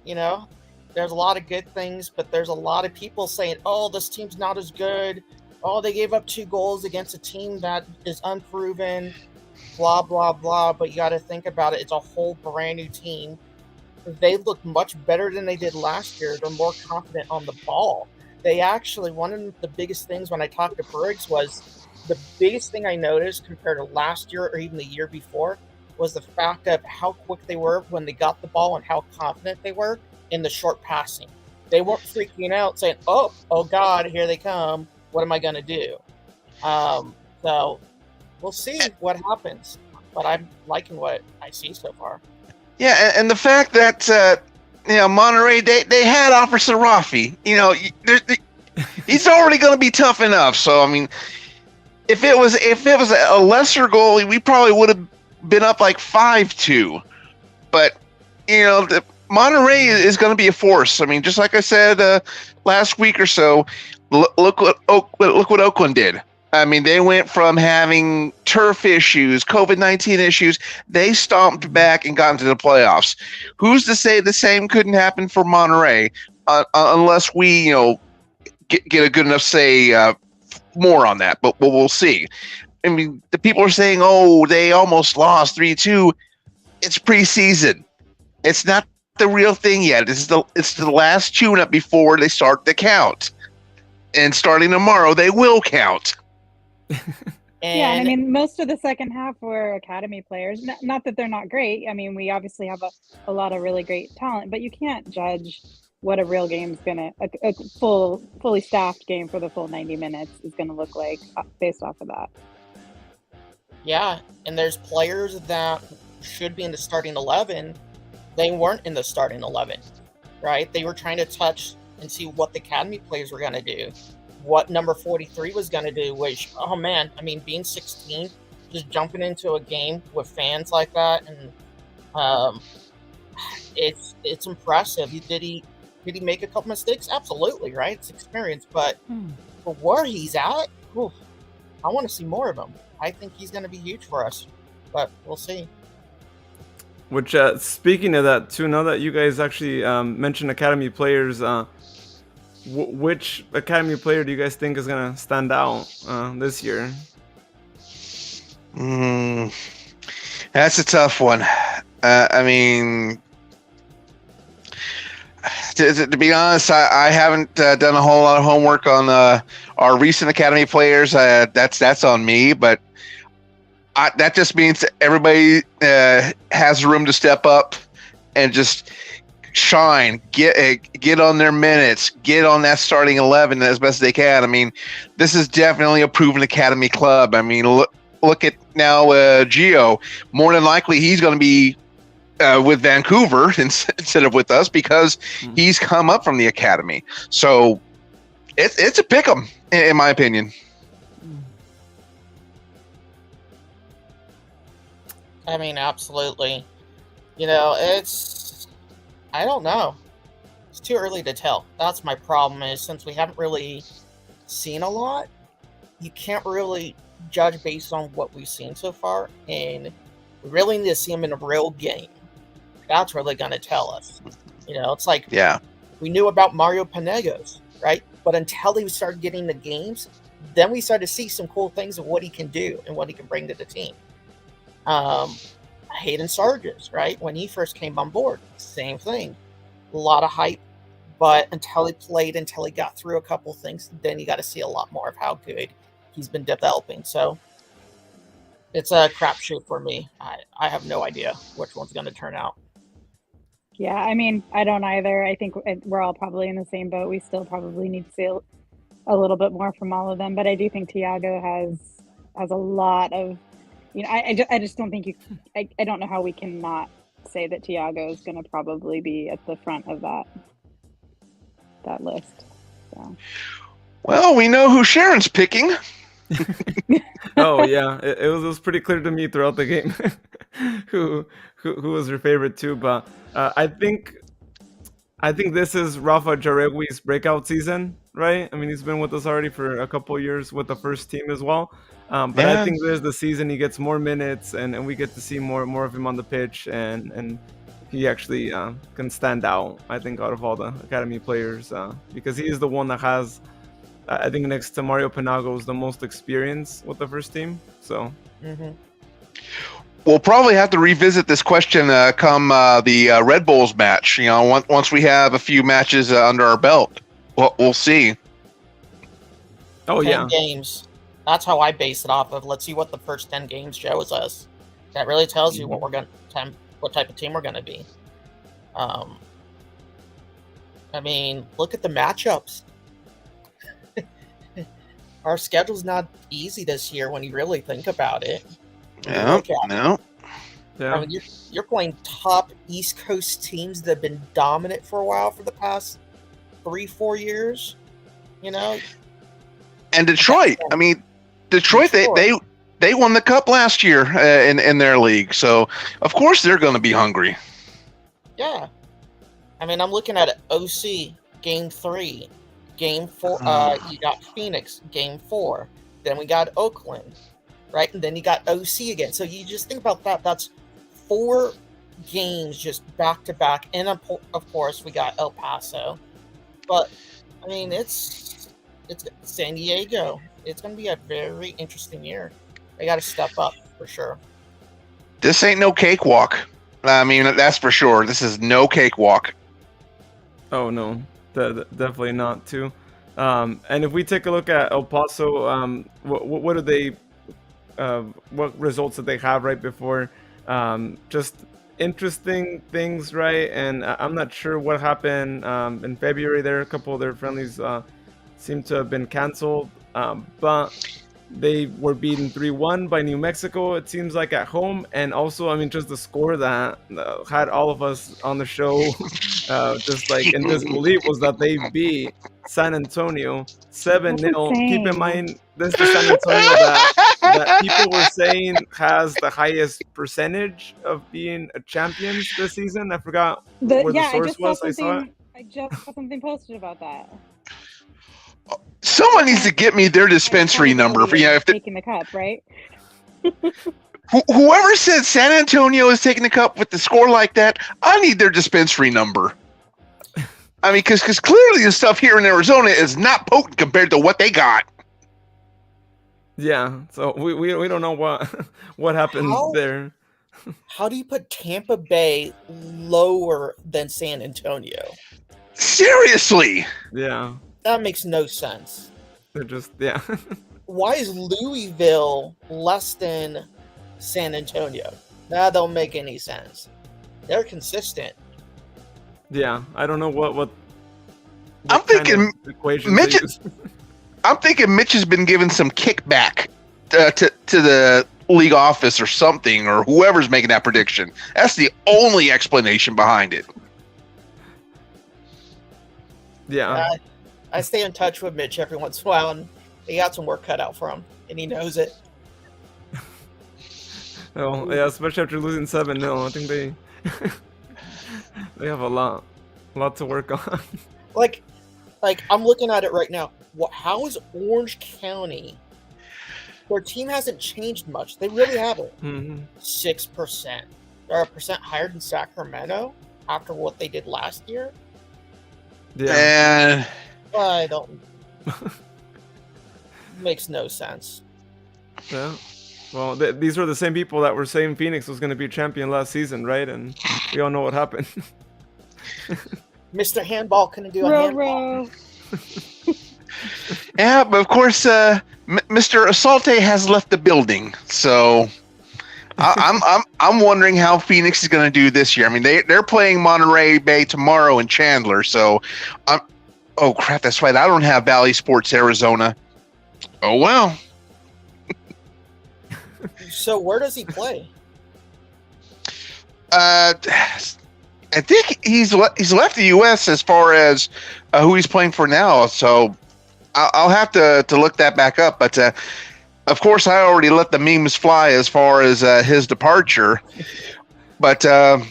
S4: There's a lot of good things, but there's a lot of people saying, "Oh, this team's not as good. Oh, they gave up 2 goals against a team that is unproven." Blah, blah, blah. But you got to think about it. It's a whole brand new team. They look much better than they did last year. They're more confident on the ball. They actually, one of the biggest things when I talked to Briggs was the biggest thing I noticed compared to last year or even the year before was the fact of how quick they were when they got the ball and how confident they were in the short passing. They weren't freaking out saying, oh God, here they come. What am I going to do? So we'll see what happens, but I'm liking what I see so far.
S2: Yeah, and the fact that Monterey they had Officer Rafi. He's already going to be tough enough. So I mean, if it was a lesser goal, we probably would have been up like 5-2. But the Monterey is going to be a force. I mean, just like I said last week or so, look what Oakland did. I mean, they went from having turf issues, COVID-19 issues. They stomped back and got into the playoffs. Who's to say the same couldn't happen for Monterey unless we, get a good enough say more on that. But we'll see. I mean, the people are saying, oh, they almost lost 3-2. It's preseason. It's not the real thing yet. It's the last tune-up before they start the count. And starting tomorrow, they will count.
S3: And I mean, most of the second half were academy players. Not that they're not great. I mean, we obviously have a lot of really great talent, but you can't judge what a real game's gonna a fully staffed game for the full 90 minutes is gonna look like based off of that.
S4: Yeah, and there's players that should be in the starting 11. They weren't in the starting 11, right? They were trying to touch and see what the academy players were gonna do. What number 43 was going to do, which, oh man, I mean, being 16, just jumping into a game with fans like that, and it's impressive. Did he make a couple mistakes? Absolutely, right? It's experience, but for where he's at, I want to see more of him. I think he's going to be huge for us, but we'll see.
S1: Which, speaking of that too, now that you guys actually mentioned academy players, which academy player do you guys think is going to stand out this year?
S2: That's a tough one. I mean, to be honest, I haven't done a whole lot of homework on our recent academy players. That's on me, but that just means everybody has room to step up and just shine, get on their minutes, get on that starting 11 as best they can. I mean, this is definitely a proven academy club. I mean, look at now Gio. More than likely, he's going to be with Vancouver instead of with us because he's come up from the academy. So it's a pick 'em, in my opinion.
S4: I mean, absolutely. I don't know. It's too early to tell. That's my problem is since we haven't really seen a lot, you can't really judge based on what we've seen so far. And we really need to see them in a real game. That's really going to tell us. It's like we knew about Mario Penegos, right? But until he started getting the games, then we started to see some cool things of what he can do and what he can bring to the team. Hayden Sargis, right? When he first came on board, same thing. A lot of hype, but until he got through a couple things, then you got to see a lot more of how good he's been developing. So it's a crapshoot for me. I have no idea which one's going to turn out.
S3: Yeah, I mean, I don't either. I think we're all probably in the same boat. We still probably need to see a little bit more from all of them, but I do think Thiago has a lot of. I just don't think I don't know how we can not say that Tiago is going to probably be at the front of that list. So.
S2: Well, we know who Sharon's picking.
S1: Oh yeah, it was pretty clear to me throughout the game who was her favorite too. But I think this is Rafa Jaregui's breakout season, right? I mean, he's been with us already for a couple of years with the first team as well. But I think there's the season he gets more minutes and we get to see more of him on the pitch and he actually can stand out, I think, out of all the academy players because he is the one that has, I think, next to Mario Penagos, the most experience with the first team. So
S2: we'll probably have to revisit this question come the Red Bulls match. You know, once we have a few matches under our belt, we'll see.
S1: Oh
S4: 10
S1: yeah,
S4: games. That's how I base it off of. Let's see what the first 10 games shows us. That really tells you what we're what type of team we're gonna be. I mean, look at the matchups. Our schedule's not easy this year when you really think about it.
S2: No.
S1: yeah.
S4: I mean, you're playing top East Coast teams that have been dominant for a while for the past 3-4 years. You know,
S2: And Detroit. I mean, Detroit. They won the cup last year in their league, so of course they're going to be hungry.
S4: Yeah. I mean, I'm looking at it. OC Game 3, Game 4. You got Phoenix Game 4. Then we got Oakland, right? And then you got OC again. So you just think about that. That's 4 games just back to back. And of course, we got El Paso. But I mean, it's San Diego. It's going to be a very interesting year. They got to step up for sure.
S2: This ain't no cakewalk. I mean, that's for sure. This is no cakewalk.
S1: Oh no, definitely not too. And if we take a look at El Paso, what do they? What results did they have right before? Just interesting things, right? And I'm not sure what happened in February. There, a couple of their friendlies seem to have been canceled, but they were beaten 3-1 by New Mexico, it seems like, at home. And also, I mean, just the score that had all of us on the show just like in disbelief was that they beat San Antonio 7-0. Keep in mind, this is the San Antonio that people were saying has the highest percentage of being a champions this season. I forgot where the source was. I saw it.
S3: I just saw something posted about that.
S2: Someone needs to get me their dispensary number. For, you know, if
S3: taking the cup, right?
S2: Whoever said San Antonio is taking the cup with the score like that, I need their dispensary number. I mean, because clearly the stuff here in Arizona is not potent compared to what they got.
S1: Yeah, so we don't know what happened there.
S4: How do you put Tampa Bay lower than San Antonio?
S2: Seriously.
S1: Yeah.
S4: That makes no sense.
S1: They're just, yeah.
S4: Why is Louisville less than San Antonio? That don't make any sense. They're consistent.
S1: Yeah, I don't know what
S2: I'm thinking
S1: Mitch.
S2: I'm thinking Mitch has been given some kickback to the league office or something, or whoever's making that prediction. That's the only explanation behind it.
S1: Yeah.
S4: I stay in touch with Mitch every once in a while, and he got some work cut out for him, and he knows it.
S1: Oh, yeah, especially after losing 7-0. I think they have a lot to work on.
S4: Like I'm looking at it right now. How is Orange County? Their team hasn't changed much. They really haven't. 6%. They're 1% higher than Sacramento after what they did last year.
S2: Yeah.
S4: I don't. Makes no sense.
S1: Yeah. Well, these were the same people that were saying Phoenix was going to be champion last season, right? And we all know what happened.
S4: Mr. Handball couldn't do a handball.
S2: Yeah, but of course, Mr. Assalte has left the building, so I'm wondering how Phoenix is going to do this year. I mean, they're playing Monterey Bay tomorrow in Chandler, so oh crap, that's right. I don't have Valley Sports Arizona. Oh well.
S4: So where does he play?
S2: I think he's left the U.S. as far as who he's playing for now. So I'll have to look that back up. But of course, I already let the memes fly as far as his departure. But I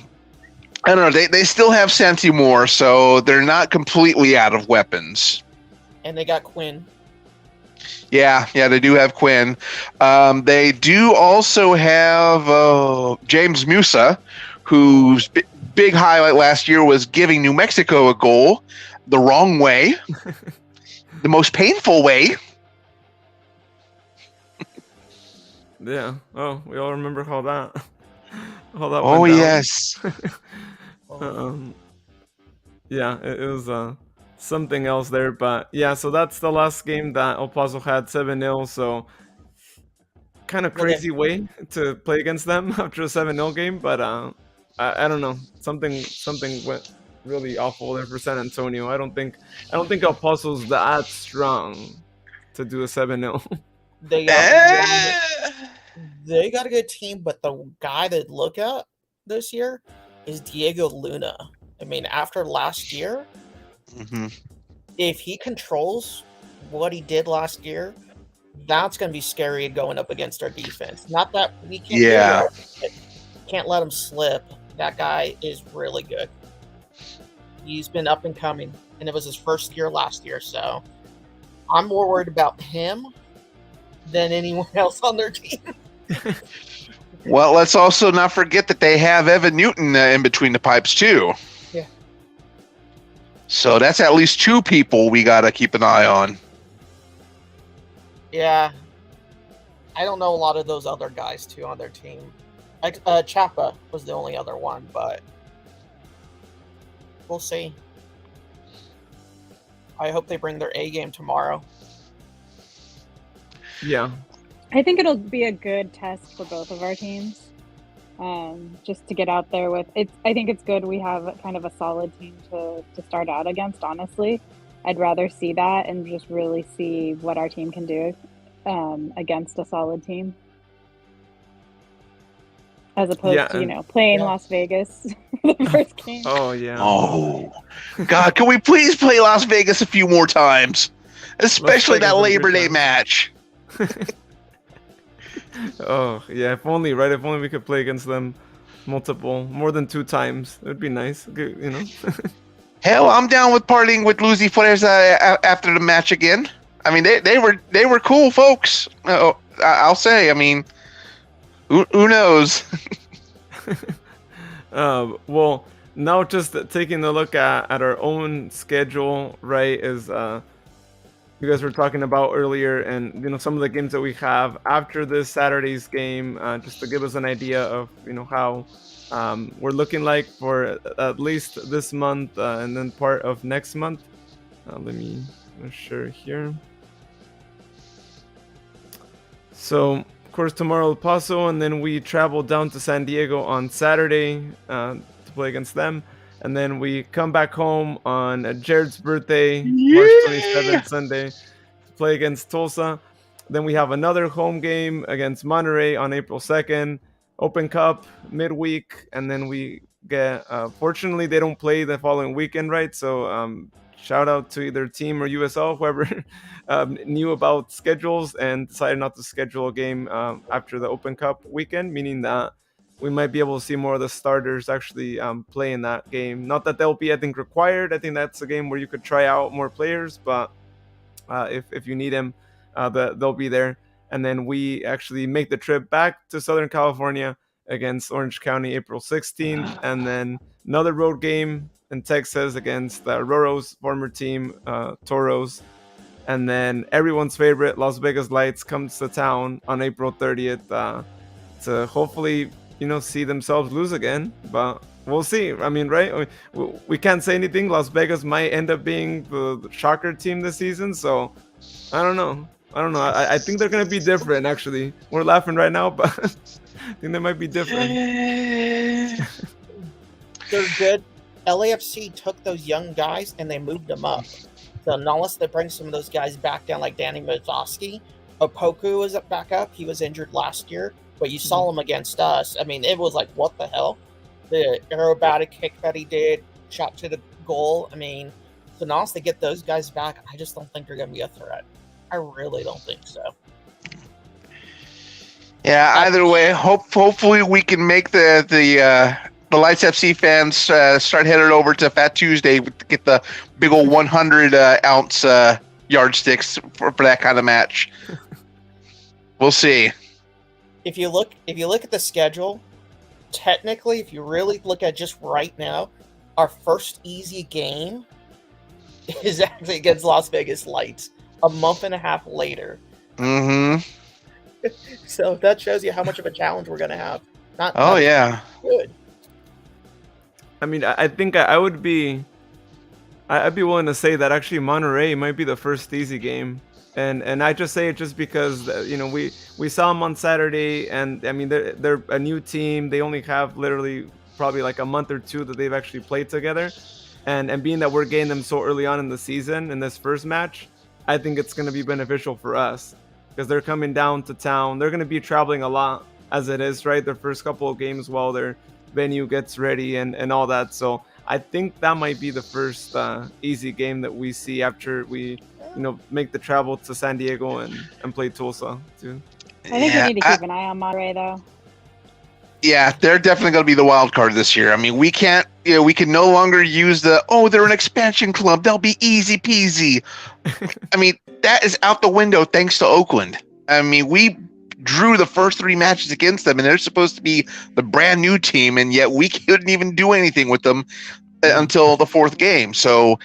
S2: don't know. They still have Santi Moore, so they're not completely out of weapons.
S4: And they got Quinn.
S2: Yeah, they do have Quinn. They do also have James Musa, whose big highlight last year was giving New Mexico a goal the wrong way, the most painful way.
S1: Yeah. Oh, we all remember how that.
S2: Oh
S1: went down.
S2: yes.
S1: Yeah, it was something else there, but yeah. So that's the last game that El Paso had 7-0. So kind of crazy way to play against them after a 7-0 game, but I don't know. Something went really awful there for San Antonio. I don't think El Paso's that strong to do a 7-0.
S4: They got a good team, but the guy to look at this year is Diego Luna. I mean, after last year, if he controls what he did last year, that's going to be scary going up against our defense. Not that we can't let him slip. That guy is really good. He's been up and coming, and it was his first year last year, so I'm more worried about him than anyone else on their team.
S2: Well, let's also not forget that they have Evan Newton in between the pipes too.
S4: Yeah.
S2: So that's at least two people we got to keep an eye on.
S4: Yeah. I don't know a lot of those other guys too on their team. Chapa was the only other one, but we'll see. I hope they bring their A game tomorrow.
S1: Yeah.
S3: I think it'll be a good test for both of our teams. Just to get out there with it. I think it's good we have kind of a solid team to start out against, honestly. I'd rather see that and just really see what our team can do against a solid team. As opposed to, playing Las Vegas for the first game.
S1: Oh, yeah.
S2: Oh, God, can we please play Las Vegas a few more times? Especially that Labor Day match.
S1: Oh, yeah, if only we could play against them more than 2 times. It would be nice,
S2: Hell, I'm down with partying with Lucy Flares after the match again. I mean, they were cool folks. I'll say. I mean, who knows?
S1: Well, now just taking a look at our own schedule, right, is you guys were talking about earlier, and some of the games that we have after this Saturday's game, just to give us an idea of how we're looking like for at least this month and then part of next month. Let me make sure here. So of course tomorrow El Paso, and then we travel down to San Diego on Saturday to play against them. And then we come back home on Jared's birthday, March 27th, Sunday, to play against Tulsa. Then we have another home game against Monterey on April 2nd, Open Cup midweek. And then we get, fortunately, they don't play the following weekend, right? So shout out to either team or USL, whoever knew about schedules and decided not to schedule a game after the Open Cup weekend, meaning that we might be able to see more of the starters actually play in that game. Not that they'll be, I think, required. I think that's a game where you could try out more players, but if you need them, they'll be there. And then we actually make the trip back to Southern California against Orange County April 16th, and then another road game in Texas against Roro's former team, Toros. And then everyone's favorite, Las Vegas Lights, comes to town on April 30th to hopefully see themselves lose again, but we'll see. I mean, right? We can't say anything. Las Vegas might end up being the shocker team this season, so I don't know. I think they're gonna be different. Actually, we're laughing right now, but I think they might be different.
S4: They're good. LAFC took those young guys and they moved them up. So unless they bring some of those guys back down, like Danny Mazoski, Opoku is back up. He was injured last year. But you saw him against us. I mean, it was like, what the hell? the aerobatic kick that he did, shot to the goal. I mean, so now once they get those guys back, I just don't think they're going to be a threat. I really don't think so.
S2: Yeah, either way, hopefully we can make the Lights FC fans start headed over to Fat Tuesday to get the big old 100 ounce yardsticks for that kind of match. We'll see.
S4: If you look at the schedule, technically, if you really look at just right now, our first easy game is actually against Las Vegas Lights a month and a half later.
S2: Mm-hmm.
S4: So that shows you how much of a challenge we're going to have.
S2: Yeah.
S4: Good.
S1: I mean, I think I'd be willing to say that actually Monterey might be the first easy game. And I just say it just because, we saw them on Saturday, and I mean, they're a new team. They only have literally probably like a month or two that they've actually played together. And being that we're getting them so early on in the season in this first match, I think it's going to be beneficial for us because they're coming down to town. They're going to be traveling a lot as it is, right? Their first couple of games while their venue gets ready and all that. So I think that might be the first easy game that we see after we make the travel to San Diego and play Tulsa too.
S3: I think we need to keep an eye on Monterey though.
S2: Yeah, they're definitely going to be the wild card this year. I mean, we can no longer use they're an expansion club, they'll be easy peasy. I mean, that is out the window thanks to Oakland. I mean, we drew the first 3 matches against them, and they're supposed to be the brand new team, and yet we couldn't even do anything with them until the 4th game. So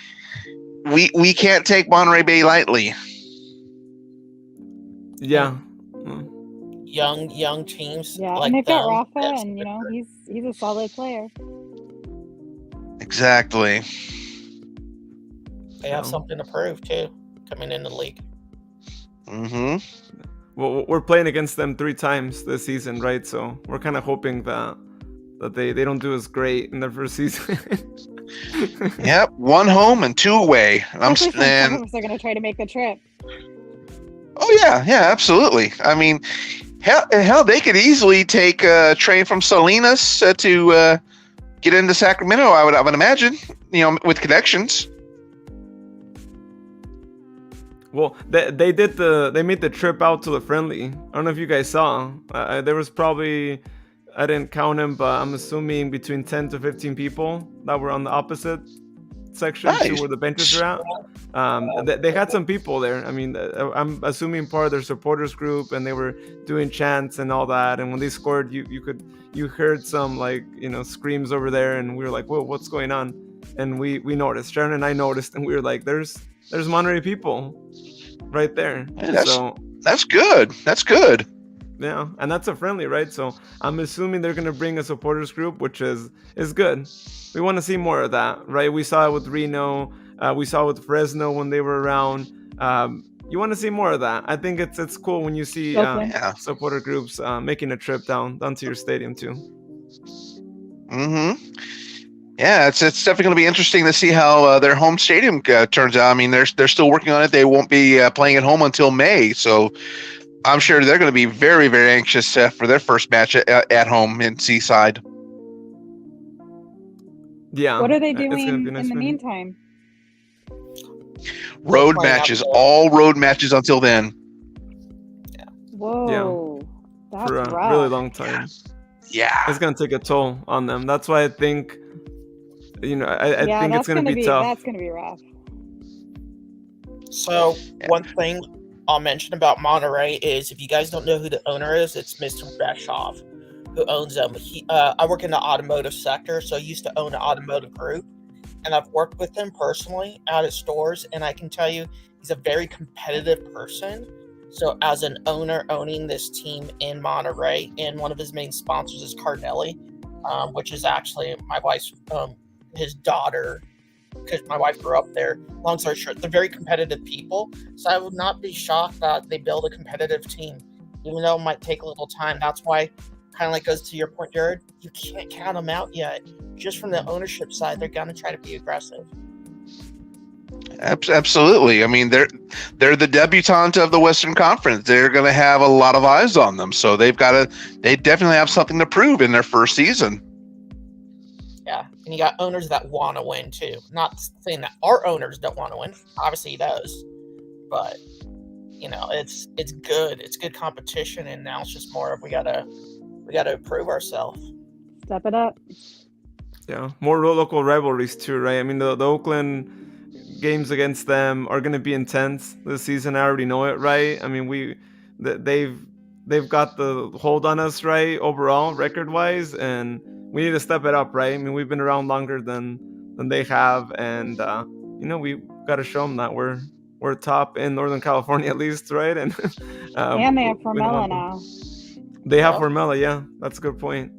S2: we can't take Monterey Bay lightly.
S1: Yeah.
S4: Young teams.
S3: Yeah,
S4: like
S3: and they've got
S4: them,
S3: Rafa, and he's a solid player.
S2: Exactly.
S4: They have something to prove too, coming in the league.
S2: Mm-hmm.
S1: Well, we're playing against them 3 times this season, right? So we're kind of hoping that they don't do as great in their first season.
S2: Yep, 1 home and 2 away.
S3: Some of us are going to try to make the trip.
S2: Oh yeah, absolutely. I mean, hell, they could easily take a train from Salinas to get into Sacramento. I would imagine, with connections.
S1: Well, they made the trip out to the friendly. I don't know if you guys saw. There was probably, I didn't count them, but I'm assuming between 10 to 15 people that were on the opposite section to where the benches are at. They had some people there. I mean, I'm assuming part of their supporters group, and they were doing chants and all that. And when they scored, you heard some screams over there, and we were like, whoa, what's going on? And we noticed. Sharon and I noticed, and we were like, there's Monterey people right there.
S2: Yeah, that's good. That's good.
S1: Yeah, and that's a friendly, right? So I'm assuming they're going to bring a supporters group, which is good. We want to see more of that, right? We saw it with Reno. We saw it with Fresno when they were around. You want to see more of that. I think it's cool when you see supporter groups making a trip down to your stadium too.
S2: Mm-hmm. Yeah, it's definitely going to be interesting to see how their home stadium turns out. I mean, they're still working on it. They won't be playing at home until May, so I'm sure they're going to be very, very anxious for their first match at home in Seaside.
S3: Yeah. What are they doing in the meantime?
S2: Road matches, all road matches until then.
S3: Yeah. Whoa, that's
S1: for a
S3: rough.
S1: Really long time.
S2: Yeah,
S1: it's going to take a toll on them. That's why I think, I think it's going to be tough.
S3: That's going to be rough.
S4: So one thing I'll mention about Monterey is, if you guys don't know who the owner is, it's Mr. Bashov, who owns them. I work in the automotive sector, so I used to own an automotive group, and I've worked with him personally out at stores, and I can tell you he's a very competitive person. So as an owner owning this team in Monterey, and one of his main sponsors is Cardinelli, which is actually my wife's his daughter, because my wife grew up there. Long story short, they're very competitive people. So I would not be shocked that they build a competitive team, even though it might take a little time. That's why, kind of like goes to your point, Jared, you can't count them out yet. Just from the ownership side, they're going to try to be aggressive.
S2: Absolutely. I mean, they're the debutante of the Western Conference. They're going to have a lot of eyes on them. So they definitely have something to prove in their first season.
S4: and you got owners that want to win too. Not saying that our owners don't want to win. Obviously, he does, but it's good. It's good competition, and now it's just more of we gotta improve ourselves.
S3: Step it up.
S1: Yeah, more local rivalries too, right? I mean, the Oakland games against them are going to be intense this season. I already know it, right? I mean, they've got the hold on us, right, overall record wise, and we need to step it up, right? I mean, we've been around longer than they have, and we got to show them that we're top in Northern California at least, right? And
S3: and they have Formella now.
S1: They have Formella, yeah, that's a good point.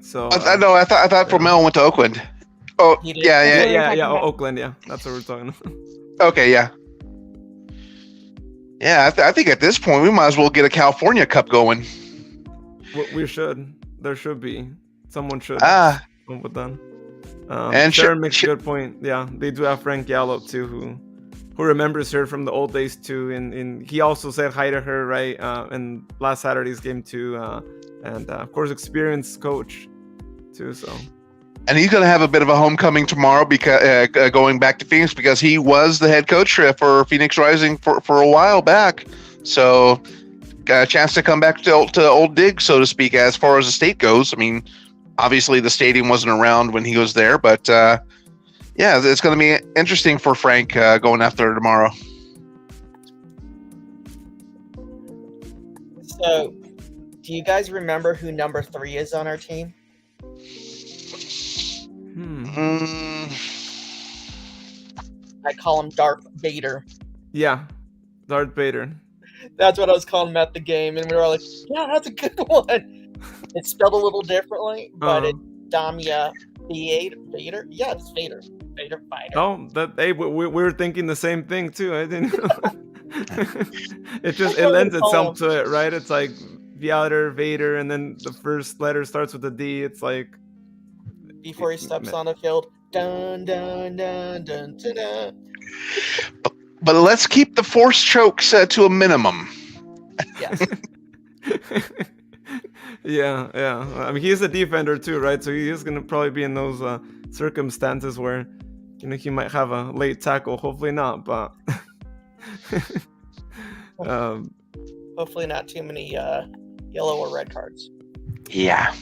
S1: So
S2: I thought Formella went to Oakland. Oh,
S1: yeah, Oakland, yeah, that's what we're talking about.
S2: Okay, yeah. Yeah, I think at this point we might as well get a California Cup going.
S1: We should. There should be. Someone should. Come with them.
S2: And
S1: Sharon makes a good point. Yeah, they do have Frank Gallup too, who remembers her from the old days too. And he also said hi to her, right, in last Saturday's game too. And of course, experienced coach too. So.
S2: And he's going to have a bit of a homecoming tomorrow because going back to Phoenix, because he was the head coach for Phoenix Rising for a while back. So got a chance to come back to old digs, so to speak, as far as the state goes. I mean, obviously the stadium wasn't around when he was there, but yeah, it's going to be interesting for Frank going after tomorrow.
S4: So, do you guys remember who number 3 is on our team? I call him Darth Vader.
S1: Yeah, Darth Vader.
S4: That's what I was calling him at the game, and we were all like, "Yeah, that's a good one." It's spelled a little differently, but it's Damia Vader. Yeah, it's Vader. Vader.
S1: Oh, we were thinking the same thing too. I didn't know. It lends itself to it, right? It's like Vader, and then the first letter starts with a D. It's like.
S4: Before he steps on the field, dun dun dun dun dun dun.
S2: But let's keep the force chokes to a minimum.
S4: Yes.
S1: Yeah. I mean, he is a defender too, right? So he is going to probably be in those circumstances where, he might have a late tackle. Hopefully not, but
S4: hopefully not too many yellow or red cards.
S2: Yeah.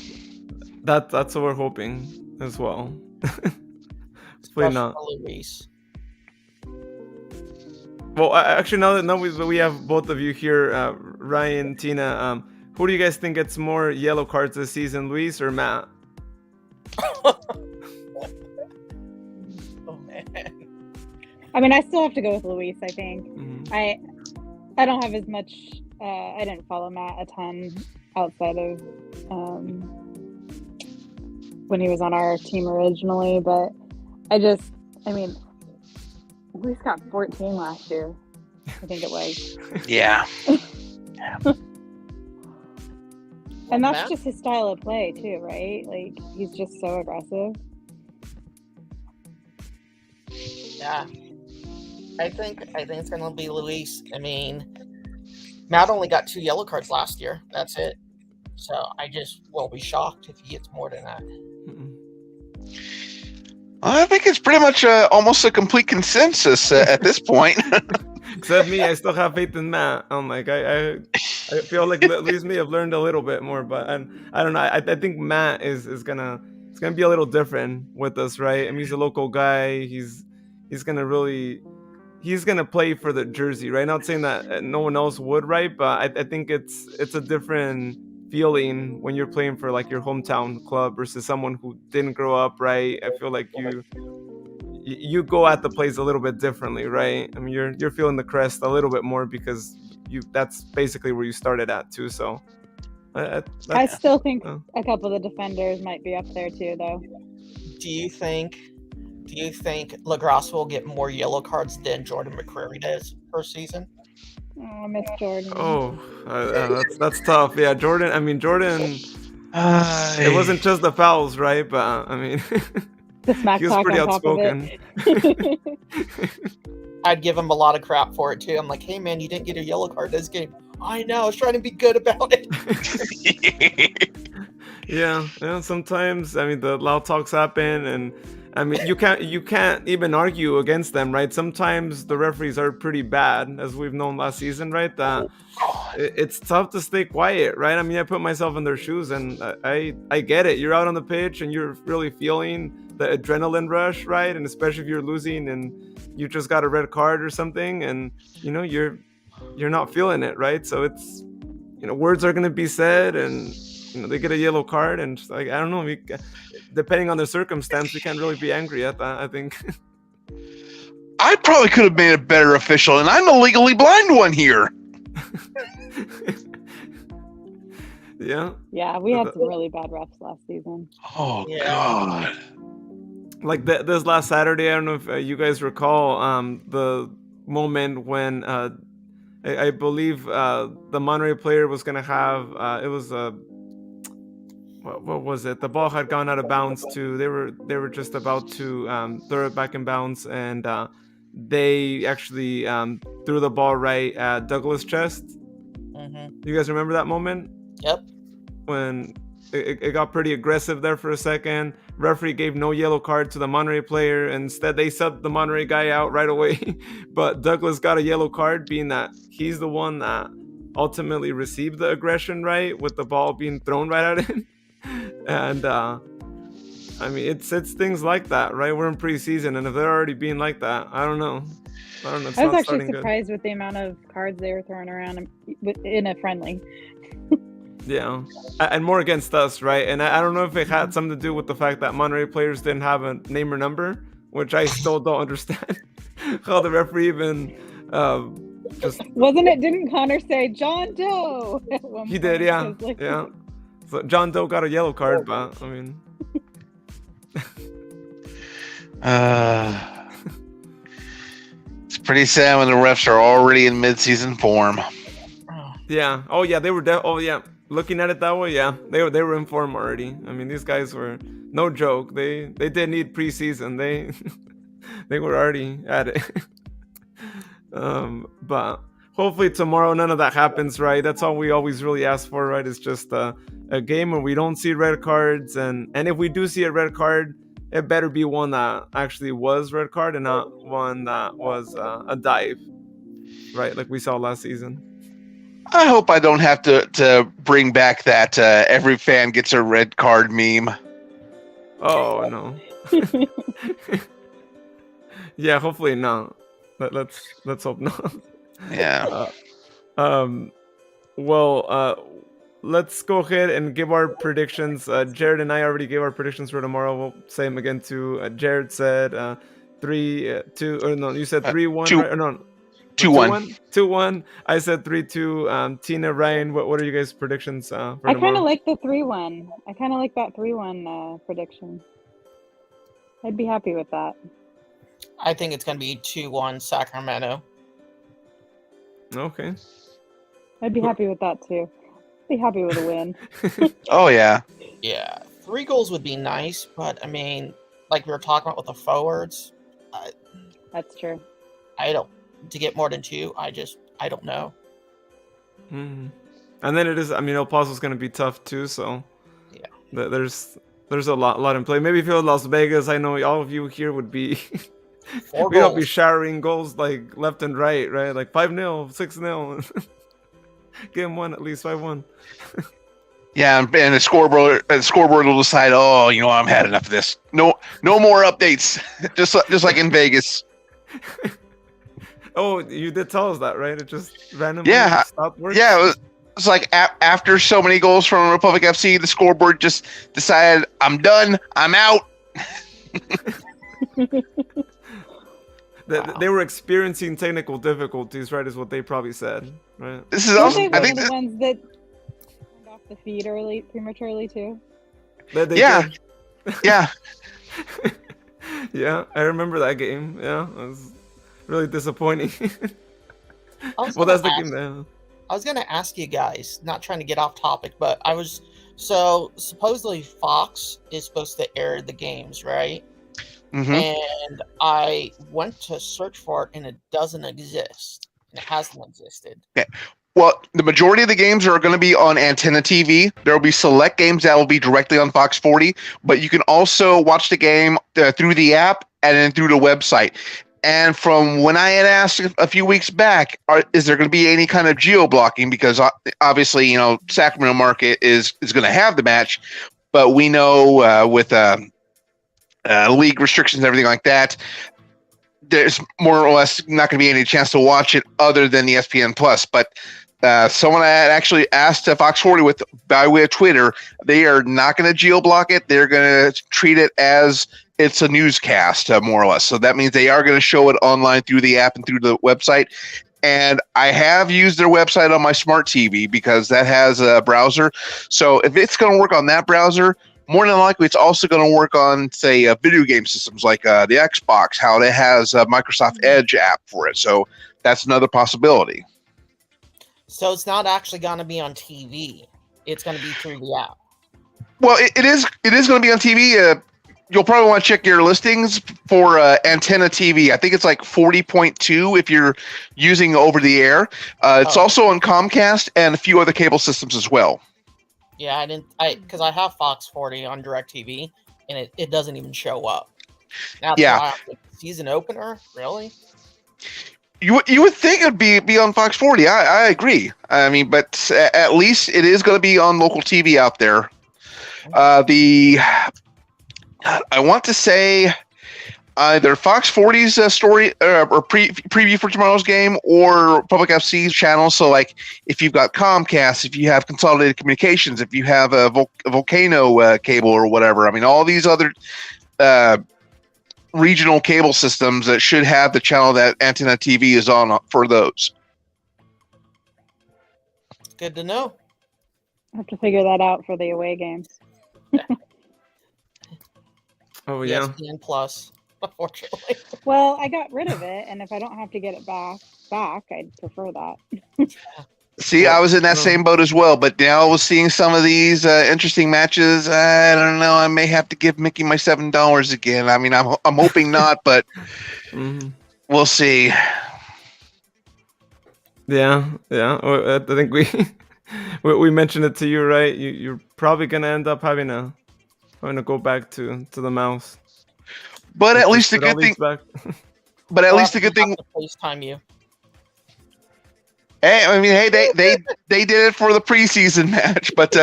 S1: That's what we're hoping as well. Hopefully not.
S4: Luis.
S1: Well, actually, now we have both of you here, Ryan, Tina. Who do you guys think gets more yellow cards this season, Luis or Matt?
S4: Oh man.
S3: I mean, I still have to go with Luis. I think.
S1: Mm-hmm.
S3: I don't have as much. I didn't follow Matt a ton outside of when he was on our team originally, but Luis got 14 last year. I think it was.
S2: Yeah.
S3: And that's just his style of play too, right? Like, he's just so aggressive.
S4: Yeah. I think it's gonna be Luis. I mean, Matt only got 2 yellow cards last year. That's it. So I just will be shocked if he gets more than that.
S2: I think it's pretty much almost a complete consensus at this point.
S1: Except me, I still have faith in Matt. I'm like, I feel like at least me, I've learned a little bit more, but I don't know. I think Matt is gonna be a little different with us, right? I mean, he's a local guy. He's gonna play for the jersey, right? Not saying that no one else would, right? But I think it's a different feeling when you're playing for like your hometown club versus someone who didn't grow up, right? I feel like you go at the plays a little bit differently, right? I mean, you're feeling the crest a little bit more because that's basically where you started at too. So
S3: I still think a couple of the defenders might be up there too, though.
S4: Do you think LaGrasse will get more yellow cards than Jordan McCreary does per season?
S3: Oh, I miss Jordan.
S1: That's tough. Yeah, Jordan. I mean, Jordan. It wasn't just the fouls, right? But I mean, he was pretty outspoken.
S4: I'd give him a lot of crap for it too. I'm like, hey man, you didn't get a yellow card this game. I know. I was trying to be good about it.
S1: Yeah, sometimes I mean the loud talks happen, and I mean you can't even argue against them, right? Sometimes the referees are pretty bad, as we've known last season, right? It's tough to stay quiet, right? I mean, I put myself in their shoes, and I get it. You're out on the pitch, and you're really feeling the adrenaline rush, right? And especially if you're losing and you just got a red card or something, and you're not feeling it, right? So it's words are gonna be said, and they get a yellow card, and like I don't know, depending on the circumstance, we can't really be angry at that, I think.
S2: I probably could have made a better official, and I'm the legally blind one here.
S3: Yeah, we had some really bad refs last season.
S2: Oh God!
S1: Like this last Saturday, I don't know if you guys recall the moment when I believe the Monterey player was gonna have it was what was it? The ball had gone out of bounds too. They were just about to throw it back in bounds, and they actually threw the ball right at Douglas' chest. You guys remember that moment?
S4: Yep.
S1: When it got pretty aggressive there for a second. Referee gave no yellow card to the Monterey player. Instead, they subbed the Monterey guy out right away. But Douglas got a yellow card, being that he's the one that ultimately received the aggression, right, with the ball being thrown right at him. And I mean, it's things like that, right? We're in preseason, and if they're already being like that, I don't know.
S3: I was actually surprised with the amount of cards they were throwing around in a friendly.
S1: Yeah, and more against us, right? And I don't know if it had something to do with the fact that Monterey players didn't have a name or number, which I still don't understand. How the referee even just
S3: wasn't it? Didn't Connor say John Doe?
S1: He did, yeah, yeah. So John Doe got a yellow card, but I mean,
S2: it's pretty sad when the refs are already in mid-season form.
S1: Yeah. Oh yeah, they were. Oh yeah. Looking at it that way, yeah, they were in form already. I mean, these guys were no joke. They did need preseason. They were already at it. But hopefully tomorrow none of that happens, right? That's all we always really ask for, right? It's just a game where we don't see red cards, and if we do see a red card, it better be one that actually was red card and not one that was a dive, right? Like we saw last season.
S2: I hope I don't have to bring back that every fan gets a red card meme.
S1: Oh no. Yeah, hopefully not. Let's hope not.
S2: Yeah.
S1: Well, let's go ahead and give our predictions. Jared and I already gave our predictions for tomorrow. We'll say them again too. Jared said 3-2, or no, you said 3-1, right? Or no.
S2: 2-1.
S1: 2-1. I said 3-2. Tina, Ryan, what are you guys' predictions for
S3: I
S1: tomorrow?
S3: kind of like the 3-1. I kind of like that 3-1 prediction. I'd be happy with that.
S4: I think it's going to be 2-1 Sacramento.
S1: Okay.
S3: I'd be happy with that too. Be happy with a win.
S2: Oh yeah.
S4: Yeah, 3 goals would be nice, but I mean, like we were talking about with the forwards,
S3: That's true.
S4: I don't. To get more than 2, I don't know.
S1: Mm-hmm. And then it is. I mean, El Paso's going to be tough too. So
S4: yeah,
S1: there's a lot in play. Maybe if it was Las Vegas, I know all of you here would be. We'd all be showering goals like left and right, right? Like 5-0, 6-0. Give him one at least, 5-1.
S2: Yeah, and the scoreboard will decide. Oh, I'm had enough of this. No more updates. just like in Vegas.
S1: Oh, you did tell us that, right? It just randomly stopped working.
S2: Yeah, it's like after so many goals from Republic FC, the scoreboard just decided, I'm done, I'm out.
S1: They were experiencing technical difficulties, right? Is what they probably said, right?
S2: This is also, I think,
S3: the ones that turned off the feed prematurely too.
S2: Yeah. Yeah.
S1: Yeah, I remember that game. Yeah, it was really disappointing. Well, that's the game now.
S4: I was going to ask you guys, not trying to get off topic, but so supposedly Fox is supposed to air the games, right?
S2: Mm-hmm.
S4: And I went to search for it, and it doesn't exist. And it hasn't existed.
S2: Okay. Well, the majority of the games are going to be on Antenna TV. There will be select games that will be directly on Fox 40, but you can also watch the game through the app and then through the website. And from when I had asked a few weeks back, is there going to be any kind of geo-blocking? Because obviously, Sacramento market is going to have the match, but we know with league restrictions and everything like that, there's more or less not going to be any chance to watch it other than the ESPN Plus. But someone had actually asked Fox 40 by way of Twitter, they are not going to geo-block it. They're going to treat it as it's a newscast, more or less. So that means they are going to show it online through the app and through the website. And I have used their website on my smart TV because that has a browser. So if it's going to work on that browser, more than likely it's also going to work on, say, video game systems like the Xbox, how it has a Microsoft Edge app for it. So that's another possibility.
S4: So it's not actually going to be on TV. It's going to be through the app.
S2: Well, it is going to be on TV. You'll probably want to check your listings for Antenna TV. I think it's like 40.2 if you're using over the air. It's also on Comcast and a few other cable systems as well.
S4: Yeah, because I have Fox 40 on DirecTV, and it doesn't even show up. That's why season opener, really?
S2: You would think it'd be on Fox 40. I agree. I mean, but at least it is going to be on local TV out there. I want to say either Fox 40's story or preview for tomorrow's game or Public FC's channel. So, like, if you've got Comcast, if you have Consolidated Communications, if you have a Volcano cable or whatever, I mean, all these other regional cable systems that should have the channel that Antenna TV is on for those.
S4: Good to know.
S3: I have to figure that out for the away games.
S1: Oh, yeah.
S4: ESPN Plus, unfortunately.
S3: Well, I got rid of it, and if I don't have to get it back, I'd prefer that.
S2: See, I was in that same boat as well, but now we're seeing some of these interesting matches. I don't know. I may have to give Mickey my $7 again. I mean, I'm hoping not, but we'll see.
S1: Yeah. I think we mentioned it to you, right? You're probably gonna end up having to go back to the mouse.
S2: But at least the good thing. But at least the good thing.
S4: FaceTime you.
S2: Hey, I mean, hey, they did it for the preseason match. But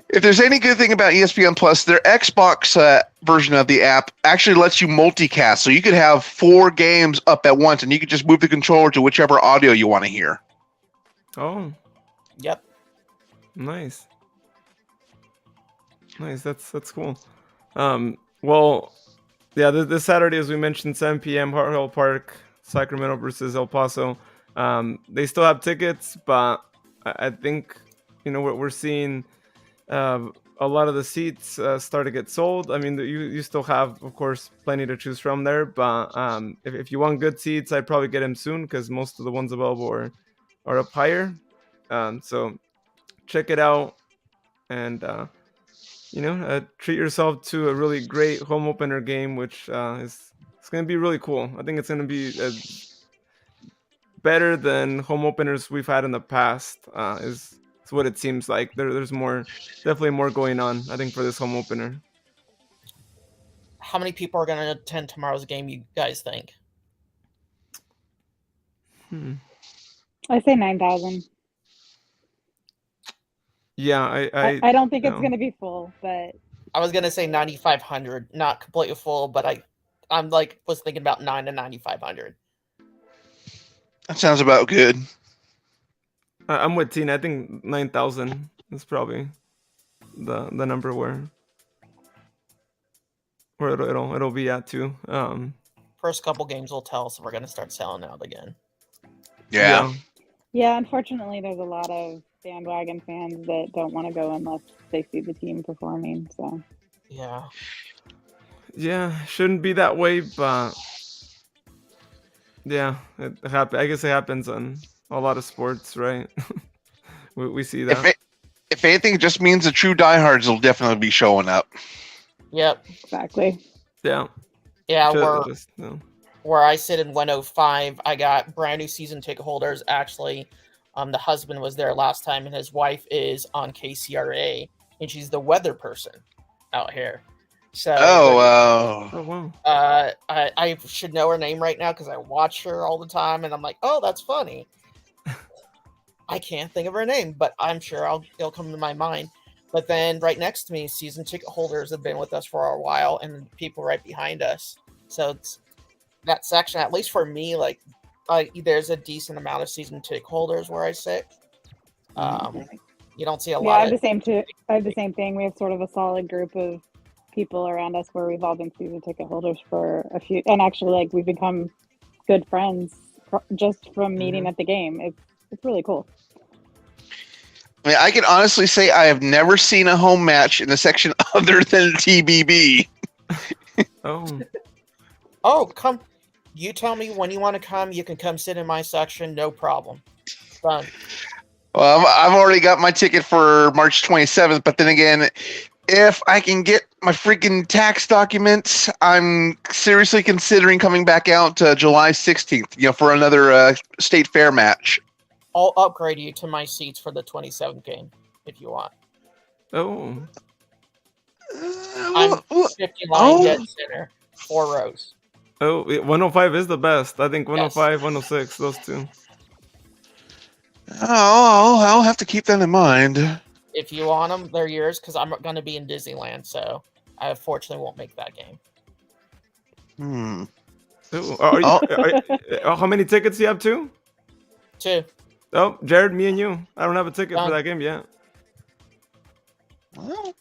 S2: if there's any good thing about ESPN Plus, their Xbox version of the app actually lets you multicast. So you could have 4 games up at once, and you could just move the controller to whichever audio you want to hear.
S1: Oh.
S4: Yep.
S1: Nice. That's cool. Well, yeah, this Saturday, as we mentioned, 7 p.m. Hart Park, Sacramento versus El Paso. They still have tickets, but I think we're seeing a lot of the seats start to get sold. I mean, you still have, of course, plenty to choose from there. But if you want good seats, I'd probably get them soon because most of the ones available are up higher. So check it out and treat yourself to a really great home opener game, which is going to be really cool. I think it's going to be better than home openers we've had in the past. Is what it seems like. There's definitely more going on, I think, for this home opener.
S4: How many people are going to attend tomorrow's game, you guys think?
S3: I say 9,000.
S1: Yeah,
S3: I don't think it's going to be full, but
S4: I was going to say 9,500, not completely full, but I'm was thinking about 9 to 9,500.
S2: That sounds about good.
S1: I'm with Tina. I think 9,000 is probably the number where it'll be at too.
S4: First couple games will tell us if we're going to start selling out again.
S2: Yeah.
S3: Unfortunately, there's a lot of bandwagon fans that don't want to go unless they see the team performing. So
S1: yeah, shouldn't be that way, but yeah, I guess it happens on a lot of sports, right? we see that.
S2: If anything, it just means the true diehards will definitely be showing up.
S4: Yep,
S3: exactly.
S4: Yeah. Where I sit in 105, I got brand new season ticket holders actually The husband was there last time, and his wife is on KCRA, and she's the weather person out here. So
S2: wow.
S4: I should know her name right now because I watch her all the time, and I'm like, oh, that's funny. I can't think of her name, but I'm sure it'll come to my mind. But then right next to me, season ticket holders have been with us for a while, and people right behind us. So it's that section, at least for me, like there's a decent amount of season ticket holders where I sit. You don't see a lot.
S3: Yeah, I have the same too. I have the same thing. We have sort of a solid group of people around us where we've all been season ticket holders for a few, and actually, like, we've become good friends just from meeting at the game. It's really cool.
S2: I mean, I can honestly say I have never seen a home match in a section other than TBB.
S4: Oh, come. You tell me when you want to come. You can come sit in my section. No problem. Done.
S2: Well, I've already got my ticket for March 27th, but then again, if I can get my freaking tax documents, I'm seriously considering coming back out to July 16th, for another state fair match.
S4: I'll upgrade you to my seats for the 27th game if you want. I'm 50 line dead center, 4 rows.
S1: 105 is the best. I think 105, 106, those two.
S2: I'll have to keep that in mind.
S4: If you want them, they're yours, because I'm going to be in Disneyland, so I unfortunately won't make that game.
S1: How many tickets do you have, 2?
S4: 2.
S1: Oh, Jared, me and you. I don't have a ticket for that game yet.
S2: Well,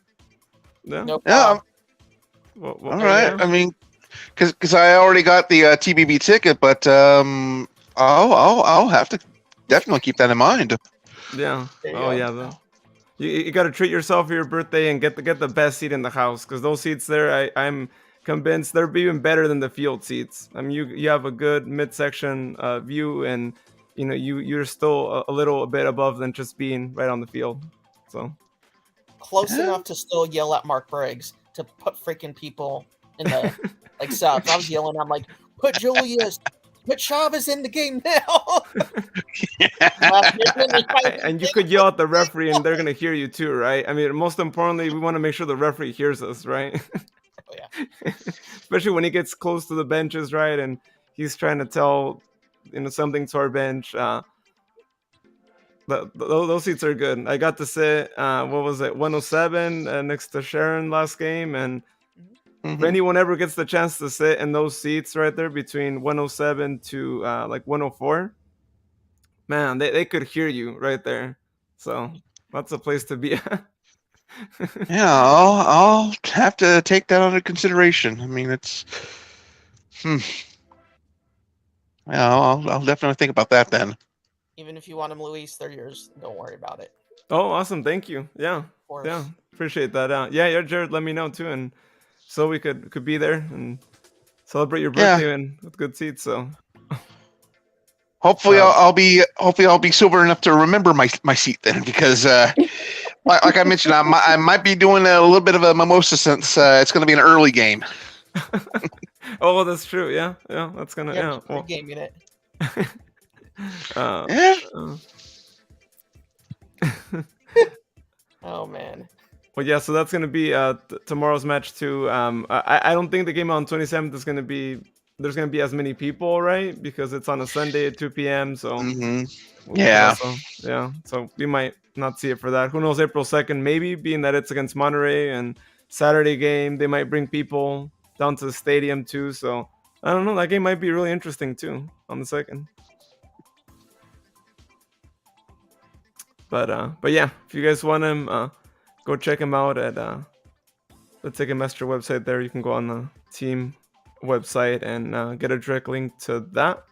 S4: no problem.
S2: All right. I mean, because I already got the TBB ticket, but I'll have to definitely keep that in mind.
S1: Yeah. You got to treat yourself for your birthday and get the best seat in the house, because those seats there, I'm convinced they're even better than the field seats. I mean, you have a good midsection view, and you're still a little bit above than just being right on the field. So
S4: close enough to still yell at Mark Briggs to put freaking people in the subs. I was yelling. I'm like, put Chavez in the game now.
S1: And you could yell at the referee, and they're gonna hear you too, right? I mean, most importantly, we want to make sure the referee hears us, right?
S4: Oh, yeah.
S1: Especially when he gets close to the benches, right? And he's trying to tell something to our bench. Those seats are good. I got to sit 107 next to Sharon last game, and if anyone ever gets the chance to sit in those seats right there between 107 to 104, man, they could hear you right there. So that's a place to be at.
S2: Yeah, I'll have to take that under consideration. I mean, it's I'll definitely think about that then.
S4: Even if you want them, Luis, they're yours. Don't worry about it.
S1: Oh, awesome. Thank you. Yeah. Appreciate that. Yeah, Jared, let me know too, and so we could be there and celebrate your birthday and with good seats. So
S2: hopefully I'll be sober enough to remember my seat then, because like I mentioned, I might be doing a little bit of a mimosa since it's going to be an early game.
S1: Oh, that's true. Yeah, that's gonna
S4: game unit. Oh man.
S1: Well, yeah. So that's gonna be tomorrow's match too. I don't think the game on 27th is gonna be. There's gonna be as many people, right? Because it's on a Sunday at 2 p.m. So So we might not see it for that. Who knows? April 2nd, maybe, being that it's against Monterey, and Saturday game, they might bring people down to the stadium too. So I don't know. That game might be really interesting too on the 2nd. But yeah, if you guys want him, go check him out at the Ticketmaster website. There, you can go on the team website and get a direct link to that.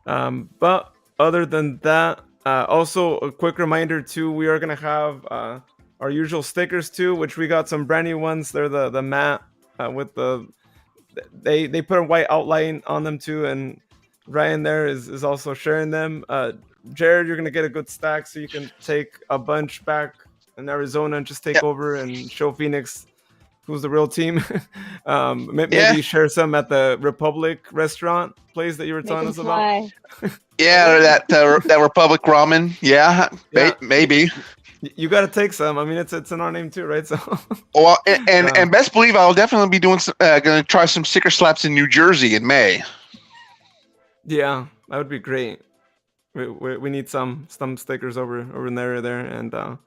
S1: But other than that, also a quick reminder too, we are gonna have our usual stickers too, which we got some brand new ones. They're the matte with they put a white outline on them too, and Ryan there is also sharing them. Jared, you're gonna get a good stack, so you can take a bunch back in Arizona and just take over and show Phoenix who's the real team. Maybe share some at the Republic restaurant place that you were telling us about.
S2: Yeah, that Republic ramen. Yeah, maybe.
S1: You got to take some. I mean, it's in our name too, right? So.
S2: Well, and best believe I'll definitely be doing. Going to try some sticker slaps in New Jersey in May.
S1: Yeah, that would be great. We need some stickers over in there, and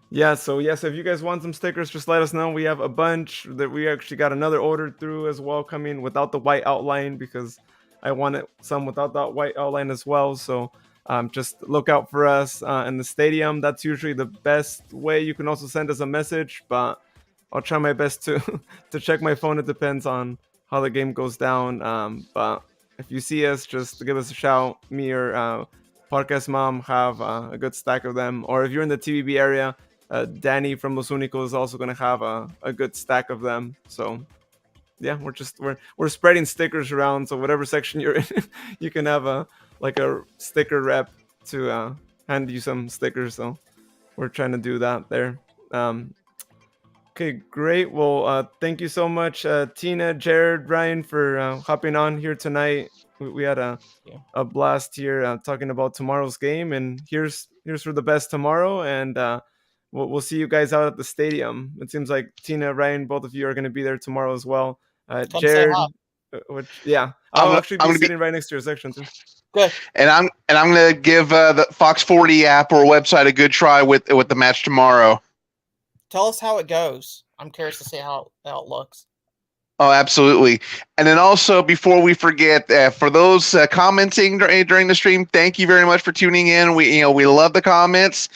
S1: yeah. So yes, if you guys want some stickers, just let us know. We have a bunch that we actually got another order through as well, coming without the white outline because I wanted some without that white outline as well. So just look out for us in the stadium. That's usually the best way. You can also send us a message, but I'll try my best to to check my phone. It depends on how the game goes down. But if you see us, just give us a shout. Me or Podcast Mom have a good stack of them. Or if you're in the TVB area, Danny from Los Unicos is also going to have a good stack of them. So yeah, we're spreading stickers around. So whatever section you're in, you can have a sticker rep to hand you some stickers. So we're trying to do that there. Okay, great. Well, thank you so much, Tina, Jared, Ryan, for hopping on here tonight. We had a blast here talking about tomorrow's game, and here's for the best tomorrow. And we'll see you guys out at the stadium. It seems like Tina, Ryan, both of you are going to be there tomorrow as well. Jared, I'll actually be sitting right next to your section too.
S2: Good. And I'm going to give the Fox 40 app or website a good try with the match tomorrow.
S4: Tell us how it goes. I'm curious to see how it looks.
S2: Oh, absolutely. And then also, before we forget, for those commenting during the stream, thank you very much for tuning in. We love the comments.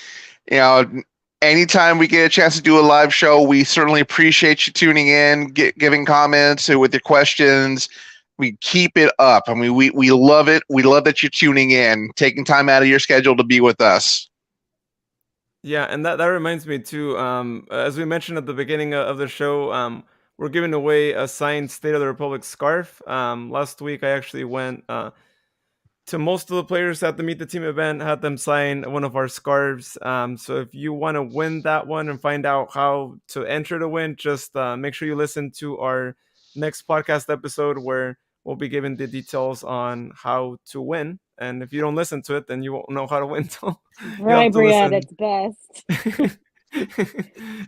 S2: Anytime we get a chance to do a live show, we certainly appreciate you tuning in, giving comments with your questions. We keep it up. I mean, we love it. We love that you're tuning in, taking time out of your schedule to be with us.
S1: Yeah, and that reminds me too. As we mentioned at the beginning of the show, we're giving away a signed State of the Republic scarf. Last week, I actually went to most of the players at the Meet the Team event, had them sign one of our scarves. So if you want to win that one and find out how to enter to win, just make sure you listen to our next podcast episode where we'll be giving the details on how to win. And if you don't listen to it, then you won't know how to win.
S3: Bribery at its best.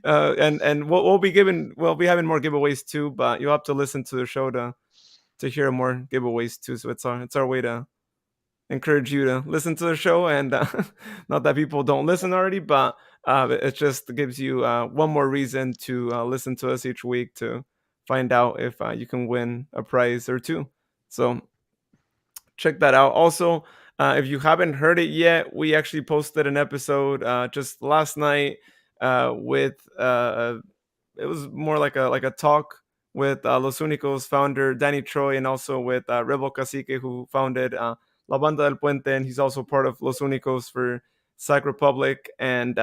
S1: And we'll be having more giveaways too, but you'll have to listen to the show to hear more giveaways too. So it's our way to encourage you to listen to the show, and not that people don't listen already, but it just gives you one more reason to listen to us each week to find out if you can win a prize or two. So check that out. Also, if you haven't heard it yet, we actually posted an episode just last night with it was more like a talk with Los Unicos founder Danny Troy, and also with Rebel Cacique, who founded La Banda del Puente, and he's also part of Los Unicos for Sac Republic. And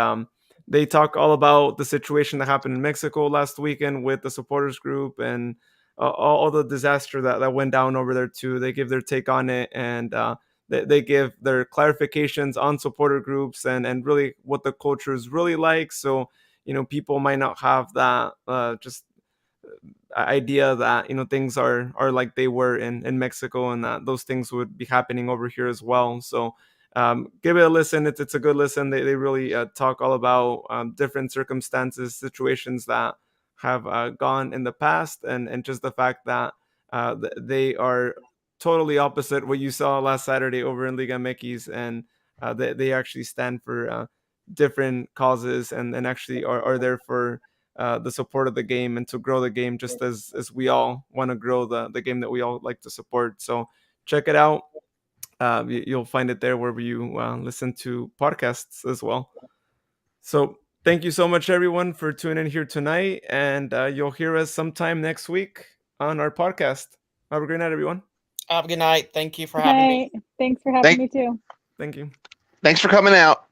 S1: they talk all about the situation that happened in Mexico last weekend with the supporters group and all the disaster that went down over there too. They give their take on it, and they give their clarifications on supporter groups and really what the culture is really like. So, people might not have that just idea that things are like they were in Mexico, and that those things would be happening over here as well. So give it a listen. It's a good listen. They really talk all about different circumstances, situations that have gone in the past, and just the fact that they are totally opposite what you saw last Saturday over in Liga MX, and they actually stand for different causes, and actually are there for the support of the game and to grow the game, just as we all want to grow the game that we all like to support. So check it out. You'll find it there wherever you listen to podcasts as well. So thank you so much, everyone, for tuning in here tonight, and you'll hear us sometime next week on our podcast. Have a great night, everyone.
S4: Have a good night. Thank you for having me.
S3: Thanks for having me too.
S1: Thank you.
S2: Thanks for coming out.